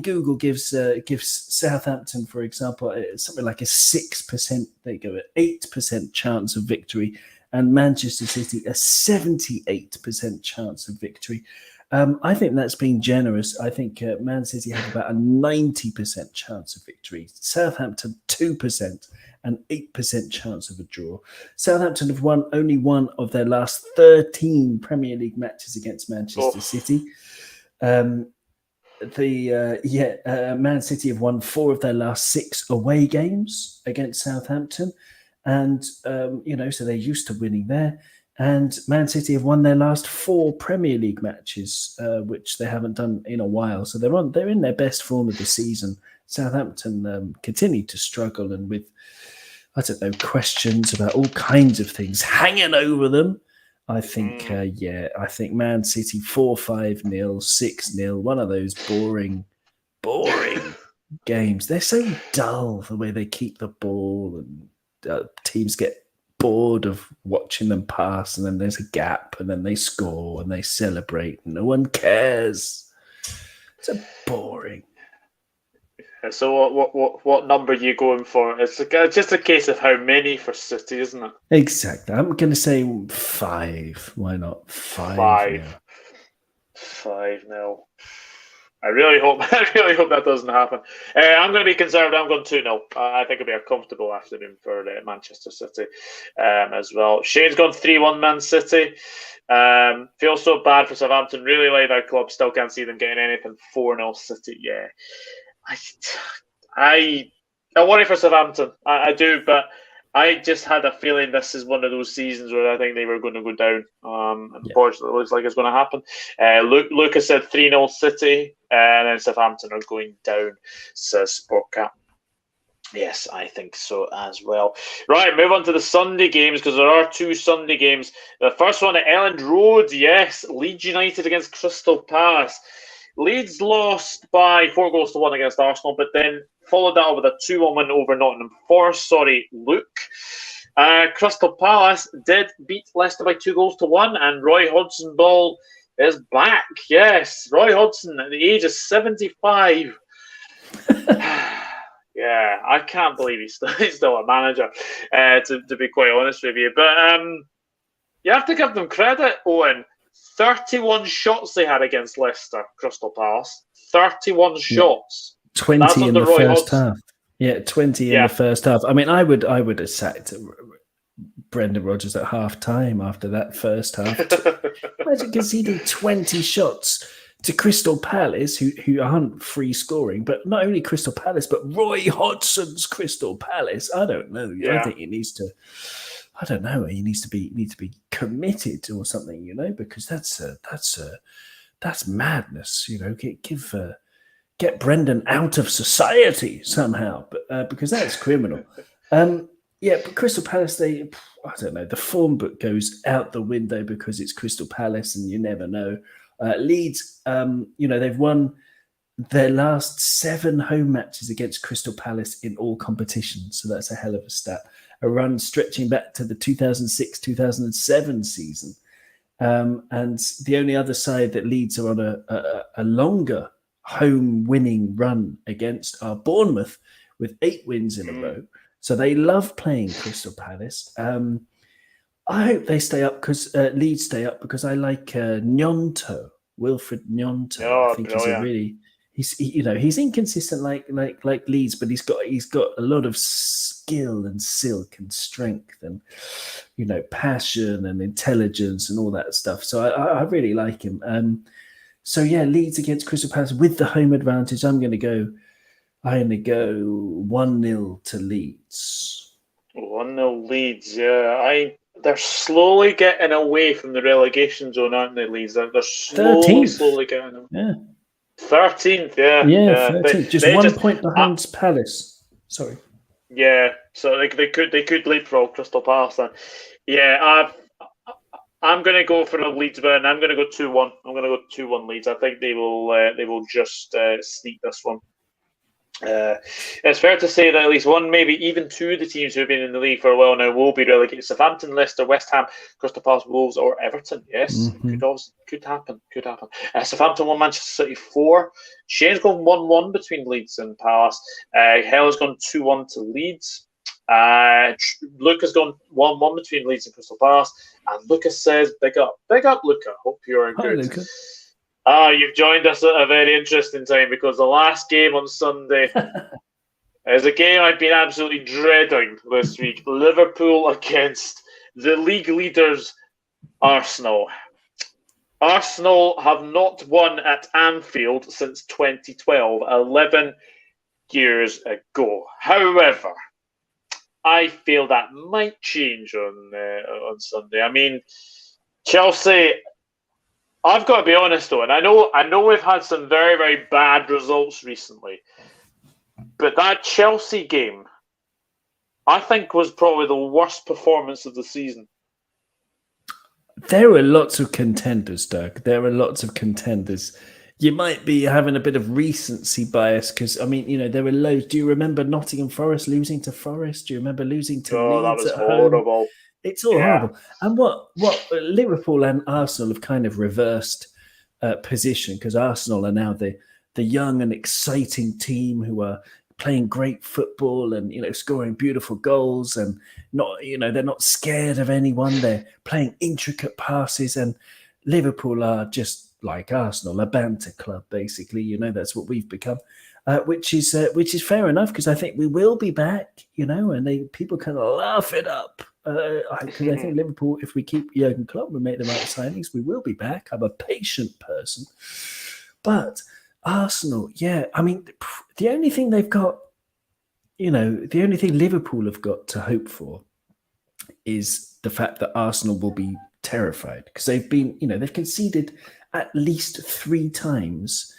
Google gives Southampton, for example, something like a 6%, they go at 8% chance of victory, and Manchester City a 78% chance of victory. I think that's being generous. I think Man City have about a 90% chance of victory. Southampton 2% and 8% chance of a draw. Southampton have won only one of their last 13 Premier League matches against Manchester City. Man City have won 4 of their last 6 away games against Southampton. And, so they're used to winning there. And Man City have won their last 4 Premier League matches, which they haven't done in a while. So they're in their best form of the season. Southampton continue to struggle, and with, questions about all kinds of things hanging over them. I think, I think Man City 4-5-0, 6-0, one of those boring games. They're so dull the way they keep the ball, and teams get bored of watching them pass, and then there's a gap, and then they score and they celebrate, and no one cares. It's so boring. So what number are you going for? It's just a case of how many for City, isn't it? Exactly. I'm going to say 5. Why not? 5-0. 5-0. I really hope that doesn't happen. I'm going to be conservative. I'm going 2-0. I think it'll be a comfortable afternoon for Manchester City as well. Shane's gone 3-1 Man City. Feels so bad for Southampton. Really like that club. Still can't see them getting anything. 4-0 City. Yeah. I worry for Southampton. I do, but I just had a feeling this is one of those seasons where I think they were going to go down. Unfortunately, it looks like it's going to happen. Lucas said 3-0 City, and then Southampton are going down, says Sportcat. Yes, I think so as well. Right, move on to the Sunday games because there are 2 Sunday games. The first one at Elland Road, yes, Leeds United against Crystal Palace. Leeds lost by 4-1 against Arsenal, but then followed that up with a 2-1 win over Nottingham Forest. Sorry, Luke. Crystal Palace did beat Leicester by 2-1, and Roy Hodgson-Ball is back. Yes, Roy Hodgson at the age of 75. Yeah, I can't believe he's still a manager, to be quite honest with you. But you have to give them credit, Owen. 31 shots they had against Leicester, Crystal Palace. 31 shots. 20 in the first half. Yeah, 20 in the first half. I mean, I would have sacked Brendan Rodgers at half time after that first half. Imagine conceding 20 shots to Crystal Palace, who aren't free scoring, but not only Crystal Palace, but Roy Hodgson's Crystal Palace. I don't know. Yeah. I think he needs to. I don't know. He needs to be committed or something, because that's madness. Get Brendan out of society somehow, but because that's criminal. But Crystal Palace, I don't know. The form book goes out the window because it's Crystal Palace, and you never know. Leeds, they've won their last 7 home matches against Crystal Palace in all competitions. So that's a hell of a stat. A run stretching back to the 2006-2007 season. And the only other side that Leeds are on a longer home winning run against are Bournemouth with 8 wins in a row. So they love playing Crystal Palace. I hope they stay up because Leeds stay up because I like Gnonto, Wilfred Gnonto. I think he's inconsistent like Leeds, but he's got a lot of skill and silk and strength and passion and intelligence and all that stuff. So I really like him. Leeds against Crystal Palace with the home advantage. I'm going to go 1-0 to Leeds. 1-0 Leeds. Yeah, they're slowly getting away from the relegation zone, aren't they, Leeds? They're slowly getting away. Yeah. 13th, yeah. 13th. Just 1 point behind Palace. Sorry. Yeah, so they could leapfrog Crystal Palace then. Yeah, I'm going to go for a Leeds win. I'm going to go 2-1. I'm going to go 2-1 Leeds. I think they will just sneak this one. It's fair to say that at least one, maybe even 2 of the teams who have been in the league for a while now will be relegated. Southampton, Leicester, West Ham, Crystal Palace, Wolves, or Everton. Yes, could happen. Southampton 1, Manchester City 4. Shane's gone 1-1 between Leeds and Palace. Hell has gone 2-1 to Leeds. Luke has gone 1-1 between Leeds and Crystal Palace. And Lucas says, big up, Luca. Hope you're good. Luca. You've joined us at a very interesting time because the last game on Sunday is a game I've been absolutely dreading this week. Liverpool against the league leaders, Arsenal. Arsenal have not won at Anfield since 2012, 11 years ago. However, I feel that might change on Sunday. I mean, Chelsea... I've got to be honest though, and I know we've had some very, very bad results recently, but that Chelsea game, I think, was probably the worst performance of the season. There were lots of contenders, Doug. There were lots of contenders. You might be having a bit of recency bias because, I mean, there were loads. Do you remember Nottingham Forest losing to Forest? Do you remember losing to Leeds that was at horrible. Home? It's all horrible. And what Liverpool and Arsenal have kind of reversed position because Arsenal are now the young and exciting team who are playing great football and scoring beautiful goals and they're not scared of anyone. They're playing intricate passes, and Liverpool are just like Arsenal, a banter club basically. That's what we've become. Which is fair enough because I think we will be back, and people can laugh it up. I think Liverpool, if we keep Jurgen Klopp, we make the right signings, we will be back. I'm a patient person. But Arsenal, I mean, the only thing they've got, the only thing Liverpool have got to hope for is the fact that Arsenal will be terrified because they've been, they've conceded at least 3 times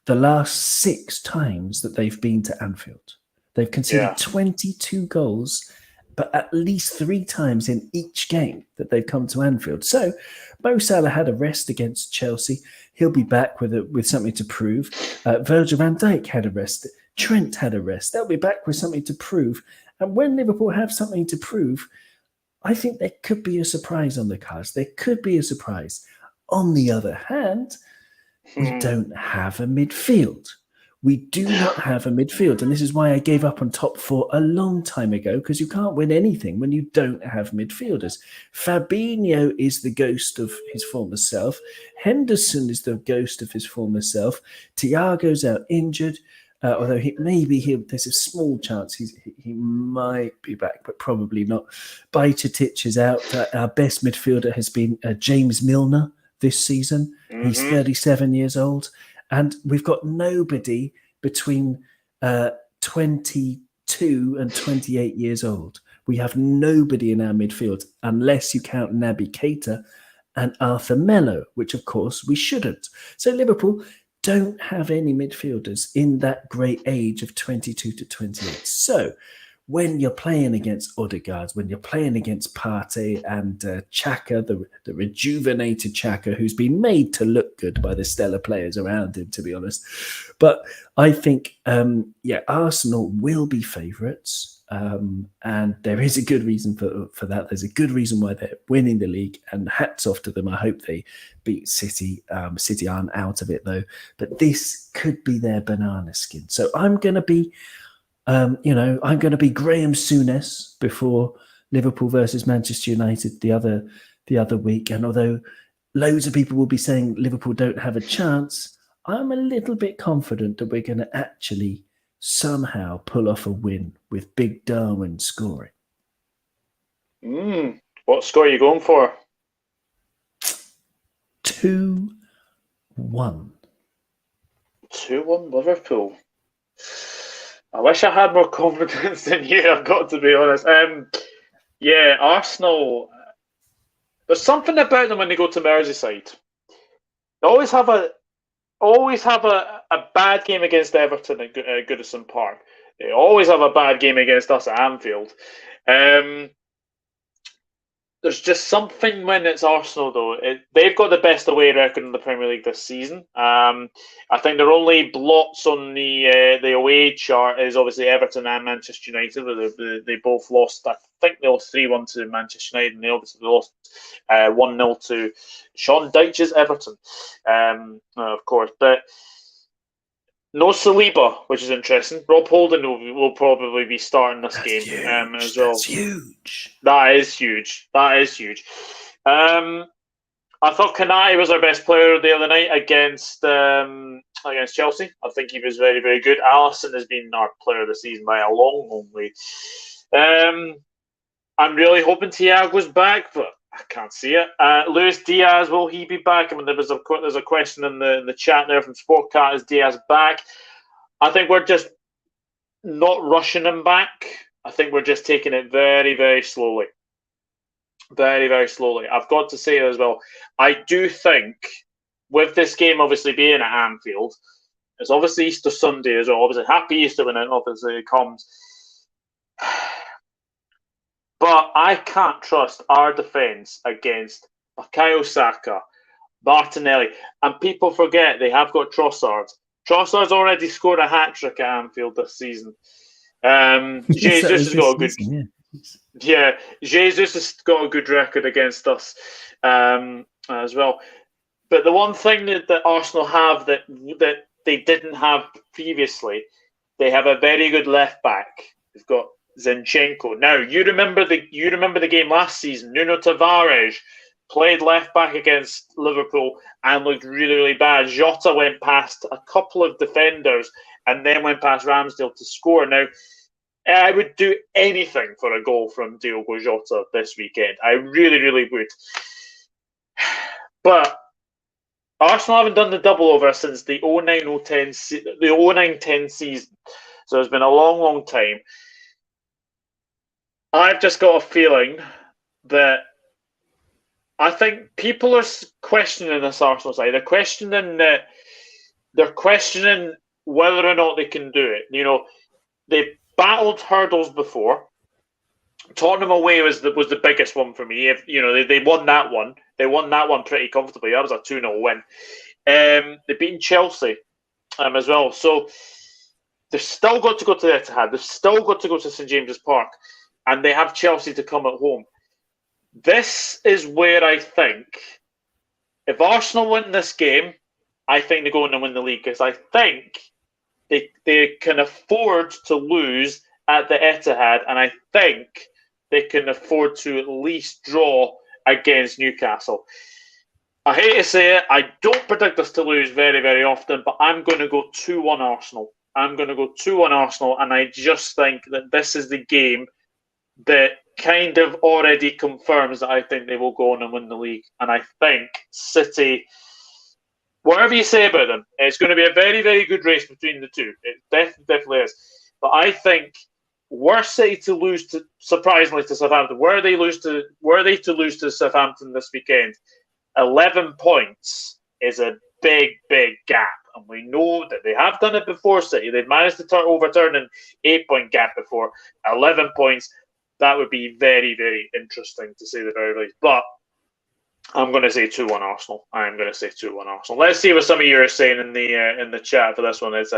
the last 6 times that they've been to Anfield. They've conceded 22 goals, but at least 3 times in each game that they've come to Anfield. So Mo Salah had a rest against Chelsea. He'll be back with something to prove. Virgil van Dijk had a rest. Trent had a rest. They'll be back with something to prove. And when Liverpool have something to prove, I think there could be a surprise on the cards. There could be a surprise. On the other hand, we don't have a midfield. We do not have a midfield. And this is why I gave up on top 4 a long time ago, because you can't win anything when you don't have midfielders. Fabinho is the ghost of his former self. Henderson is the ghost of his former self. Thiago's out injured. Although there's a small chance he might be back, but probably not. Bajcetic is out. Our best midfielder has been James Milner this season. Mm-hmm. He's 37 years old. And we've got nobody between 22 and 28 years old. We have nobody in our midfield, unless you count Naby Keita and Arthur Melo, which, of course, we shouldn't. So Liverpool don't have any midfielders in that great age of 22 to 28. So when you're playing against Odegaard, when you're playing against Partey and Xhaka, the rejuvenated Xhaka, who's been made to look good by the stellar players around him, to be honest. But I think, Arsenal will be favourites. And there is a good reason for that. There's a good reason why they're winning the league, and hats off to them. I hope they beat City. City aren't out of it, though. But this could be their banana skin. So I'm going to be... I'm going to be Graham Souness before Liverpool versus Manchester United the other week. And although loads of people will be saying Liverpool don't have a chance, I'm a little bit confident that we're going to actually somehow pull off a win with Big Darwin scoring. What score are you going for? 2-1. 2-1 Liverpool. I wish I had more confidence in you, I've got to be honest. Arsenal, there's something about them when they go to Merseyside. They always have a bad game against Everton at Goodison Park. They always have a bad game against us at Anfield. There's just something when it's Arsenal, though. They've got the best away record in the Premier League this season. I think their only blots on the away chart is obviously Everton and Manchester United, where they both lost. I think they lost 3-1 to Manchester United, and they obviously lost 1-0 to Sean Dyche's Everton, of course. But no Saliba, which is interesting. Rob Holding will probably be starting this game as well. That's huge. That is huge. I thought Kanai was our best player the other night against Chelsea. I think he was very, very good. Alisson has been our player of the season by a long, long way. I'm really hoping Thiago's back, but I can't see it. Luis Diaz, will he be back? I mean, there's a question in the chat there from Sportcat. Is Diaz back? I think we're just not rushing him back. I think we're just taking it very, very slowly. Very, very slowly. I've got to say as well, I do think with this game obviously being at Anfield, it's obviously Easter Sunday as well. Obviously, happy Easter when it obviously comes. But I can't trust our defence against Bukayo Saka, Martinelli, and people forget they have got Trossard. Trossard's already scored a hat-trick at Anfield this season. Jesus has got a good... Jesus has got a good record against us as well. But the one thing that Arsenal have that they didn't have previously, they have a very good left-back. They've got Zinchenko. Now, you remember the game last season. Nuno Tavares played left back against Liverpool and looked really, really bad. Jota went past a couple of defenders and then went past Ramsdale to score. Now, I would do anything for a goal from Diogo Jota this weekend. I really, really would. But Arsenal haven't done the double over since the 09-10 season. So it's been a long, long time. I've just got a feeling that I think people are questioning this Arsenal side. They're questioning whether or not they can do it. You know, they battled hurdles before. Tottenham away was the biggest one for me. If they won that one, they won that one pretty comfortably. That was a 2-0 win. They've beaten Chelsea as well. So they've still got to go to the Etihad. They've still got to go to St James's Park, and they have Chelsea to come at home. This is where I think if Arsenal win this game, I think they go on and win the league, because I think they can afford to lose at the Etihad, and I think they can afford to at least draw against Newcastle. I hate to say it, I don't predict us to lose very, very often, but I'm going to go 2-1 Arsenal. I'm going to go 2-1 Arsenal, and I just think that this is the game that kind of already confirms that I think they will go on and win the league. And I think City, whatever you say about them, it's going to be a very, very good race between the two. It definitely is. But I think were City to lose surprisingly to Southampton, were they to lose to Southampton this weekend, 11 points is a big, big gap. And we know that they have done it before, City. They've managed to overturn an 8-point gap before. 11 points, that would be very, very interesting to say the very least. But I'm going to say 2-1 Arsenal. I'm going to say 2-1 Arsenal. Let's see what some of you are saying in the chat for this one. It's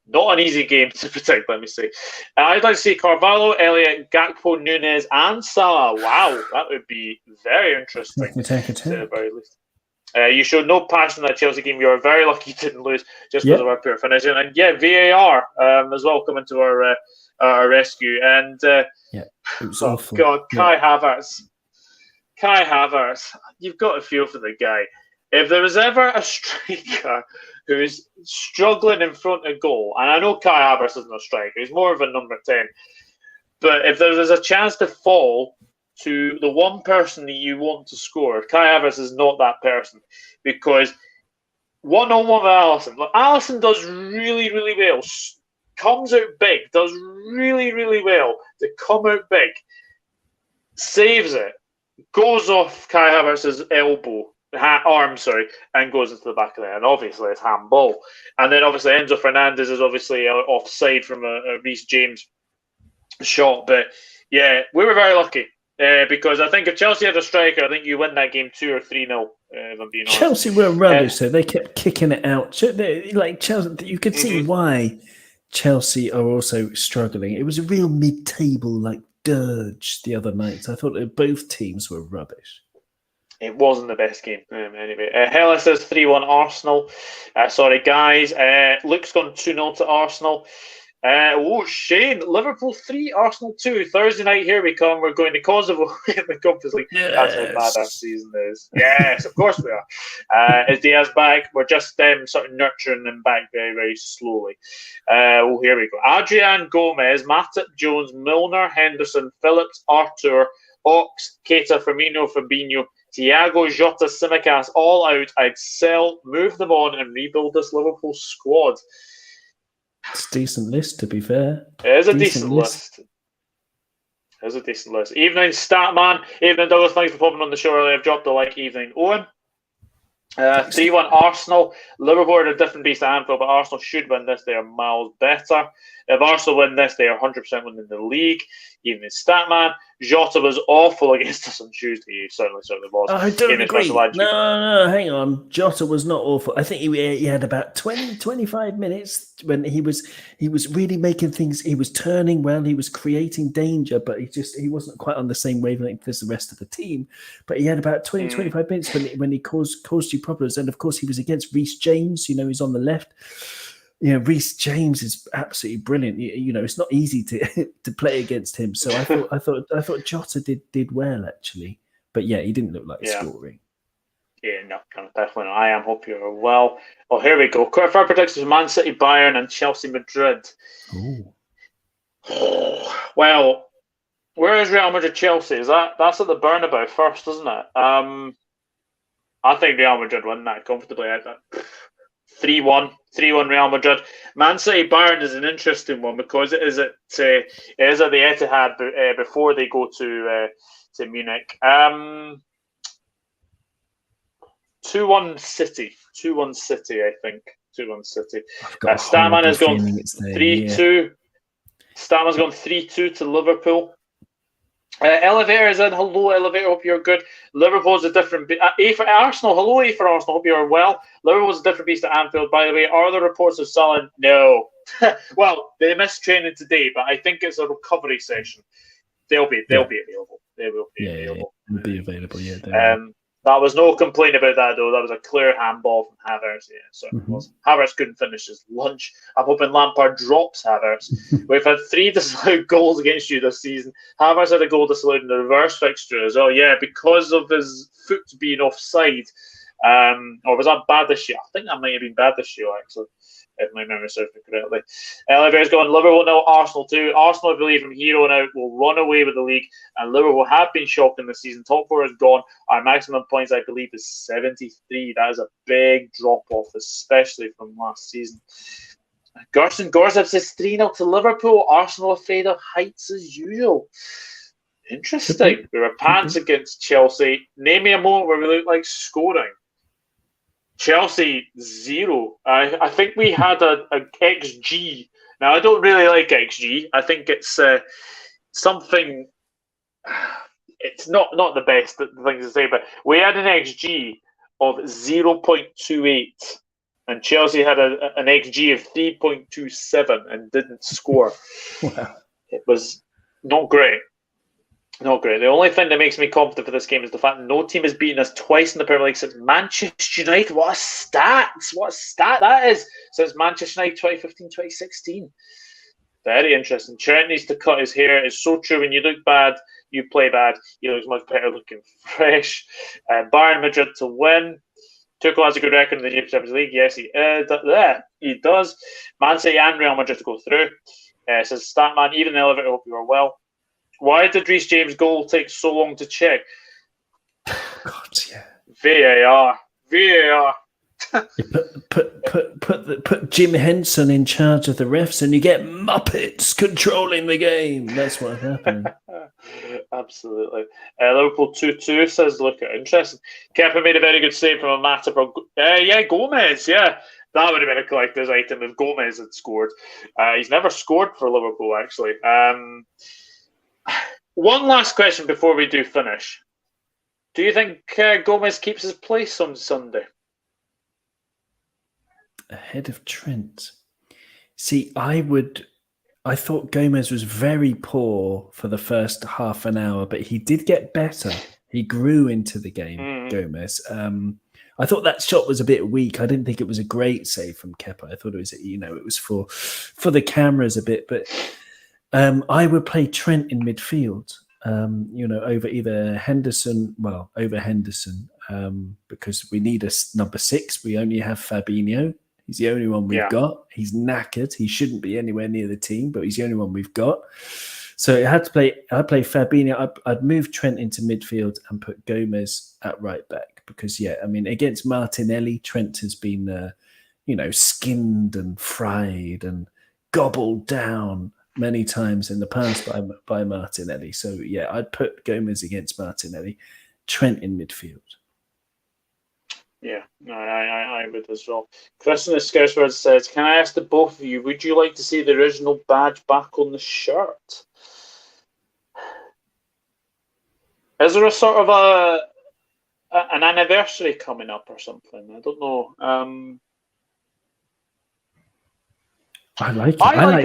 not an easy game to predict, let me see. I'd like to see Carvalho, Elliott, Gakpo, Nunes, and Salah. Wow, that would be very interesting. To say the very least. You showed no passion in that Chelsea game. You were very lucky you didn't lose just because of our poor finishing. And VAR as well coming to our rescue. And it was awful. God, Kai Havertz. Kai Havertz, you've got to feel for the guy. If there was ever a striker who is struggling in front of goal, and I know Kai Havertz isn't a striker, he's more of a number 10, but if there was a chance to fall to the one person that you want to score, Kai Havertz is not that person, because one-on-one with Alisson. Look, Alisson does really, really well, comes out big, does really, really well to come out big, saves it, goes off Kai Havertz's arm, and goes into the back of the net. And obviously it's handball. And then obviously Enzo Fernandez is obviously offside from a Reece James shot. But yeah, we were very lucky because I think if Chelsea had a striker, I think you win that game 2 or 3-0. If I'm being honest. Chelsea were rubbish, so they kept kicking it out. Like Chelsea, you could see why Chelsea are also struggling. It was a real mid-table dirge the other night. I thought that both teams were rubbish. It wasn't the best game. Anyway, Hella says 3-1 Arsenal. Sorry, guys. Luke's gone 2-0 to Arsenal. Shane, Liverpool 3, Arsenal 2. Thursday night, here we come. We're going to Kosovo in the Conference League. Yes. That's how bad our season is. Yes, of course we are. Is Diaz back? We're just sort of nurturing them back very, very slowly. Here we go. Adrian Gomez, Matip, Jones, Milner, Henderson, Phillips, Arthur, Ox, Keita, Firmino, Fabinho, Thiago, Jota, Simicas, all out. I'd sell, move them on, and rebuild this Liverpool squad. It's a decent list, to be fair. It is a decent list. It is a decent list. Evening, Statman. Evening, Douglas. Thanks for popping on the show earlier. I've dropped a like. Evening, Owen. 3-1 Arsenal. Liverpool are a different beast at Anfield, but Arsenal should win this. They are miles better. If Arsenal win this, they are 100% winning the league. Even in Statman, Jota was awful against us on Tuesday. He certainly was. I don't agree. No, hang on. Jota was not awful. I think he had about 20, 25 minutes when he was really making things. He was turning well. He was creating danger, but he wasn't quite on the same wavelength as the rest of the team. But he had about 20, 25 minutes when he caused you problems. And of course, he was against Reece James. He's on the left. Reece James is absolutely brilliant. It's not easy to play against him. So I thought Jota did well actually, but yeah, he didn't look like scoring. Yeah, no, definitely not. I am. Hope you're well. Oh, here we go. Fair predictions: Man City, Bayern, and Chelsea, Madrid. Ooh. Well, where is Real Madrid, Chelsea? That's at the Bernabeu first, isn't it? I think Real Madrid win that comfortably. 3-1 Real Madrid. Man City Bayern is an interesting one because it is at the Etihad before they go to Munich. 2-1 City. 2-1 City, I think. 2-1 City. Statman has gone 3-2. Stammer's gone 3-2 to Liverpool. Elevator is in. Hello, Elevator. Hope you're good. Liverpool's a different... A for Arsenal. Hello, A for Arsenal. Hope you're well. Liverpool's a different beast at Anfield, by the way. Are there reports of Salah? No. Well, they missed training today, but I think it's a recovery session. They'll be available. They will be available. Yeah. They'll be available, yeah. That was no complaint about that, though. That was a clear handball from Havertz. Yeah, so was. Havertz couldn't finish his lunch. I'm hoping Lampard drops Havertz. We've had 3 disallowed goals against you this season. Havertz had a goal disallowed in the reverse fixture as well. Yeah, because of his foot being offside. Or was that Bardashiel? I think that might have been Bardashiel, actually, if my memory serves me correctly. Oliver's going, Liverpool now, Arsenal too. Arsenal, I believe, from here on out, will run away with the league, and Liverpool have been shocking this season. Top 4 is gone. Our maximum points, I believe, is 73. That is a big drop-off, especially from last season. Gerson Gorzab says 3-0 to Liverpool. Arsenal afraid of heights as usual. Interesting. We were pants against Chelsea. Name me a moment where we looked like scoring. Chelsea 0. I think we had a XG. Now I don't really like XG. I think it's something. It's not the best thing to say, but we had an XG of 0.28, and Chelsea had an XG of 3.27 and didn't score. Wow. It was not great. Not great. The only thing that makes me confident for this game is the fact that no team has beaten us twice in the Premier League since Manchester United. What a stat that is. Since Manchester United 2015-2016. Very interesting. Trent needs to cut his hair. It's so true. When you look bad, you play bad. He looks much better looking fresh. Bayern Madrid to win. Tuchel has a good record in the Champions League. Yes, he does. Man City and Real Madrid to go through. Says Statman, even the Elevator, hope you are well. Why did Reece James' goal take so long to check? God, yeah. VAR. Put Jim Henson in charge of the refs, and you get Muppets controlling the game. That's what happened. Absolutely. Liverpool 2-2 says, look, interesting. Kepa made a very good save from a matter for Gomez. Yeah, that would have been a collector's item if Gomez had scored. He's never scored for Liverpool, actually. One last question before we do finish. Do you think Gomez keeps his place on Sunday? Ahead of Trent. See, I thought Gomez was very poor for the first half an hour, but he did get better. He grew into the game, Gomez. I thought that shot was a bit weak. I didn't think it was a great save from Kepa. I thought it was, it was for the cameras a bit, but I would play Trent in midfield, over either Henderson, because we need a number 6. We only have Fabinho. He's the only one we've got. He's knackered. He shouldn't be anywhere near the team, but he's the only one we've got. So I'd play Fabinho. I'd move Trent into midfield and put Gomez at right back because, against Martinelli, Trent has been, skinned and fried and gobbled down many times in the past by Martinelli. So, I'd put Gomez against Martinelli, Trent in midfield. Yeah, I would as well. Chris in the Scouseword says, can I ask the both of you, would you like to see the original badge back on the shirt? Is there a sort of an anniversary coming up or something? I don't know. I like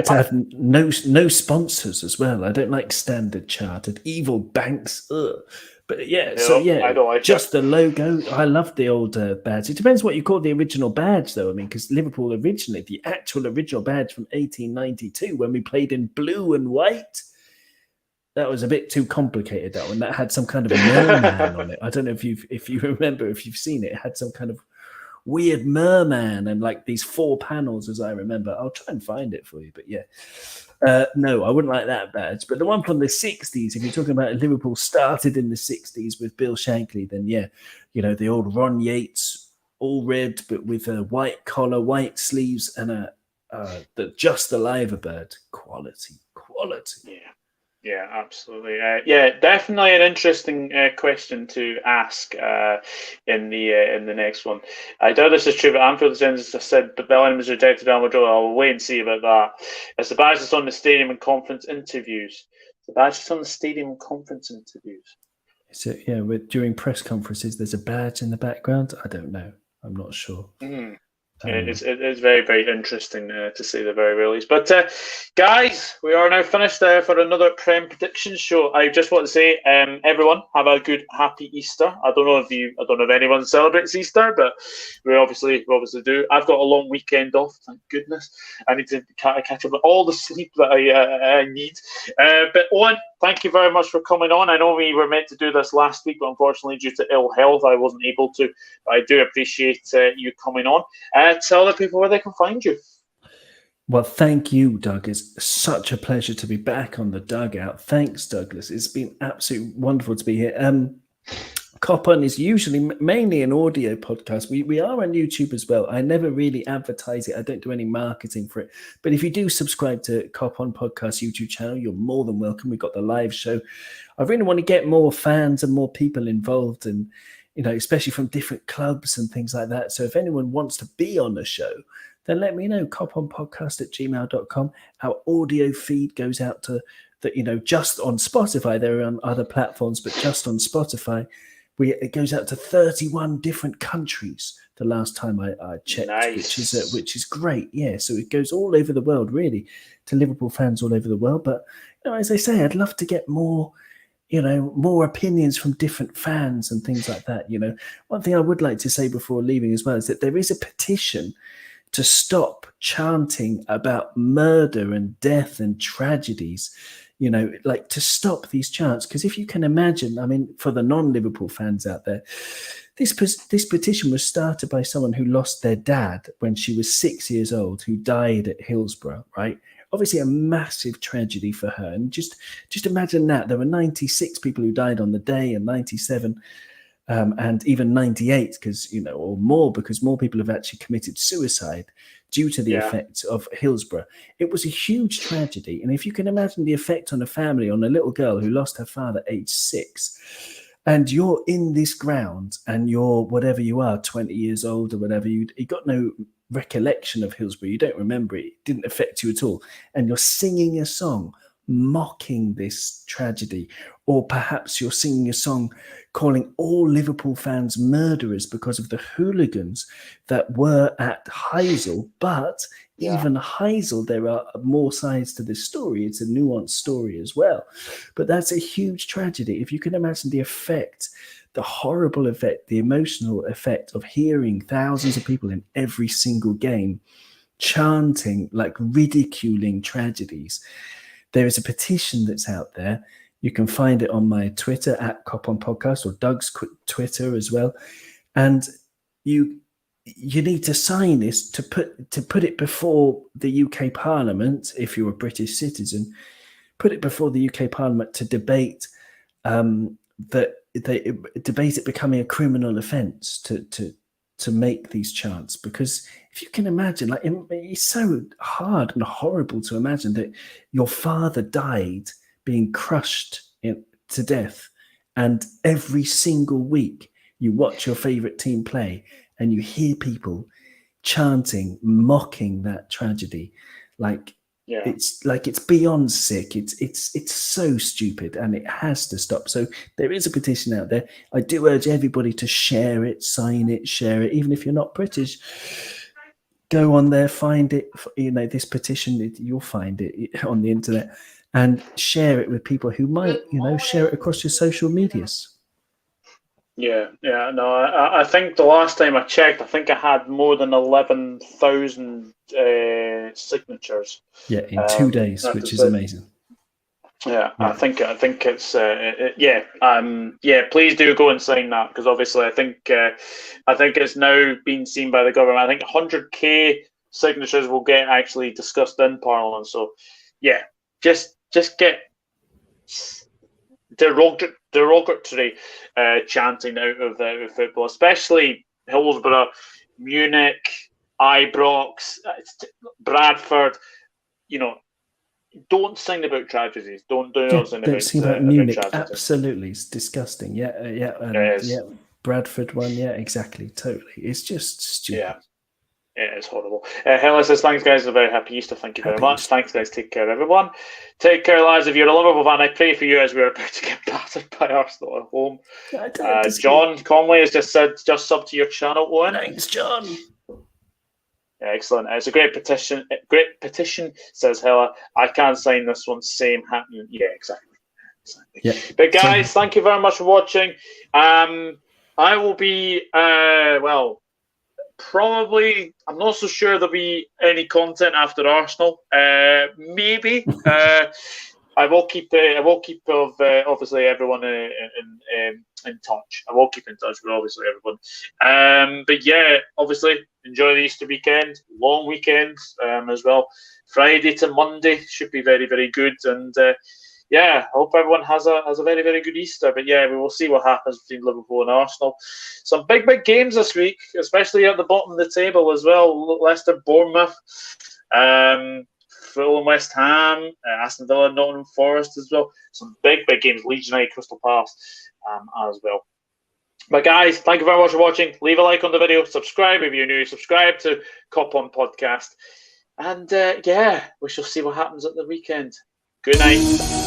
to have no sponsors as well. I don't like standard chartered evil banks. Ugh. But I don't like just the logo. I love the old badge. It depends what you call the original badge, though. Because Liverpool originally, the actual original badge from 1892, when we played in blue and white, that was a bit too complicated. That one that had some kind of merman on it. I don't know if you remember, if you've seen it. It had some kind of weird merman and like these 4 panels, as I remember. I'll try and find it for you. But no, I wouldn't like that badge. But the one from the 60s, if you're talking about Liverpool started in the 60s with Bill Shankly, then the old Ron Yates, all red, but with a white collar, white sleeves, and just the liver bird. Quality. Yeah, absolutely. Definitely an interesting question to ask in the next one. I doubt this is true, but Anfield has said that Bellingham was rejected Real Madrid. I'll wait and see about that. It's the badges on the stadium and conference interviews. The badges on the stadium and conference interviews. So yeah, during press conferences, there's a badge in the background. I don't know. I'm not sure. Mm. It's very, very interesting to say the very least. But guys, we are now finished for another Prem Predictions Show. I just want to say, everyone, have a good, happy Easter. I don't know if anyone celebrates Easter, but we obviously do. I've got a long weekend off, thank goodness. I need to catch up with all the sleep that I need. But Owen, thank you very much for coming on. I know we were meant to do this last week, but unfortunately, due to ill health, I wasn't able to. But I do appreciate you coming on. Tell the people where they can find you. Well, thank you, Doug. It's such a pleasure to be back on the dugout. Thanks, Douglas. It's been absolutely wonderful to be here. Cop On is usually mainly an audio podcast. We are on YouTube as well. I never really advertise it. I don't do any marketing for it. But if you do subscribe to Cop On Podcast YouTube channel, you're more than welcome. We've got the live show. I really want to get more fans and more people involved, and especially from different clubs and things like that. So if anyone wants to be on the show, then let me know. coponpodcast@gmail.com. Our audio feed goes out to just on Spotify. They're on other platforms, but just on Spotify, it goes out to 31 different countries. The last time I checked, nice. which is great. Yeah, so it goes all over the world, really, to Liverpool fans all over the world. But as I say, I'd love to get more opinions from different fans and things like that. One thing I would like to say before leaving as well is that there is a petition to stop chanting about murder and death and tragedies, to stop these chants. Because if you can imagine, I mean, for the non-Liverpool fans out there, this petition was started by someone who lost their dad when she was 6 years old, who died at Hillsborough, right? Obviously a massive tragedy for her. And just imagine that. There were 96 people who died on the day, and 97 and even 98 or more, because more people have actually committed suicide due to the effects of Hillsborough. It was a huge tragedy. And if you can imagine the effect on a family, on a little girl who lost her father at age 6, and you're in this ground and you're whatever you are, 20 years old or whatever, you got no recollection of Hillsborough, you don't remember it didn't affect you at all, and you're singing a song mocking this tragedy, or perhaps you're singing a song calling all Liverpool fans murderers because of the hooligans that were at Heysel. But even Heysel, there are more sides to this story. It's a nuanced story as well, but that's a huge tragedy. If you can imagine the effect, the horrible effect, the emotional effect of hearing thousands of people in every single game chanting, like ridiculing tragedies. There is a petition that's out there. You can find it on my Twitter @CopOnPodcast, or Doug's Twitter as well. And you need to sign this to put it before the UK Parliament. If you're a British citizen, put it before the UK Parliament to debate debate it becoming a criminal offence to make these chants. Because if you can imagine, it's so hard and horrible to imagine that your father died being crushed to death, and every single week you watch your favourite team play and you hear people chanting, mocking that tragedy. It's beyond sick. It's so stupid, and it has to stop. So there is a petition out there. I do urge everybody to share it, sign it, share it. Even if you're not British, go on there, find it. This petition, you'll find it on the internet, and share it with people who might, share it across your social medias. No, I think the last time I checked, I think I had more than 11,000 signatures. Yeah, in 2 days, which is amazing. Yeah, I think it's please do go and sign that, because obviously I think it's now been seen by the government. I think 100k signatures will get actually discussed in Parliament. So just get derogatory chanting out of football, especially Hillsborough, Munich, Ibrox, Bradford. don't sing about tragedies. Don't sing about about Munich. tragedies. Absolutely, it's disgusting. Yeah, It is. yeah. Bradford one. Yeah, exactly. Totally. It's just stupid. Yeah. It is horrible. Helen says, thanks, guys. A very happy Easter. Thank you very much. Easter. Thanks, guys. Take care, everyone. Take care, lads. If you're a Liverpool fan, I pray for you as we're about to get battered by Arsenal at home. John Conley has just said, just sub to your channel, Owen. Thanks, John. Excellent. It's a great petition. Says Hella. I can't sign this one. Same happening. Yeah, exactly. Yeah. But guys, thank you very much for watching. I will be probably, I'm not so sure there'll be any content after Arsenal. Maybe. I will keep obviously everyone in touch. I will keep in touch with obviously everyone. But yeah, obviously enjoy the Easter weekend, long weekend as well. Friday to Monday should be very, very good. And yeah, I hope everyone has a very, very good Easter. But yeah, we will see what happens between Liverpool and Arsenal. Some big games this week, especially at the bottom of the table as well. Leicester, Bournemouth, Fulham, West Ham, Aston Villa, Nottingham Forest as well. Some big games. Leeds United, Crystal Palace as well. But guys, thank you very much for watching. Leave a like on the video. Subscribe if you're new. Subscribe to Cop On Podcast. And yeah, we shall see what happens at the weekend. Good night.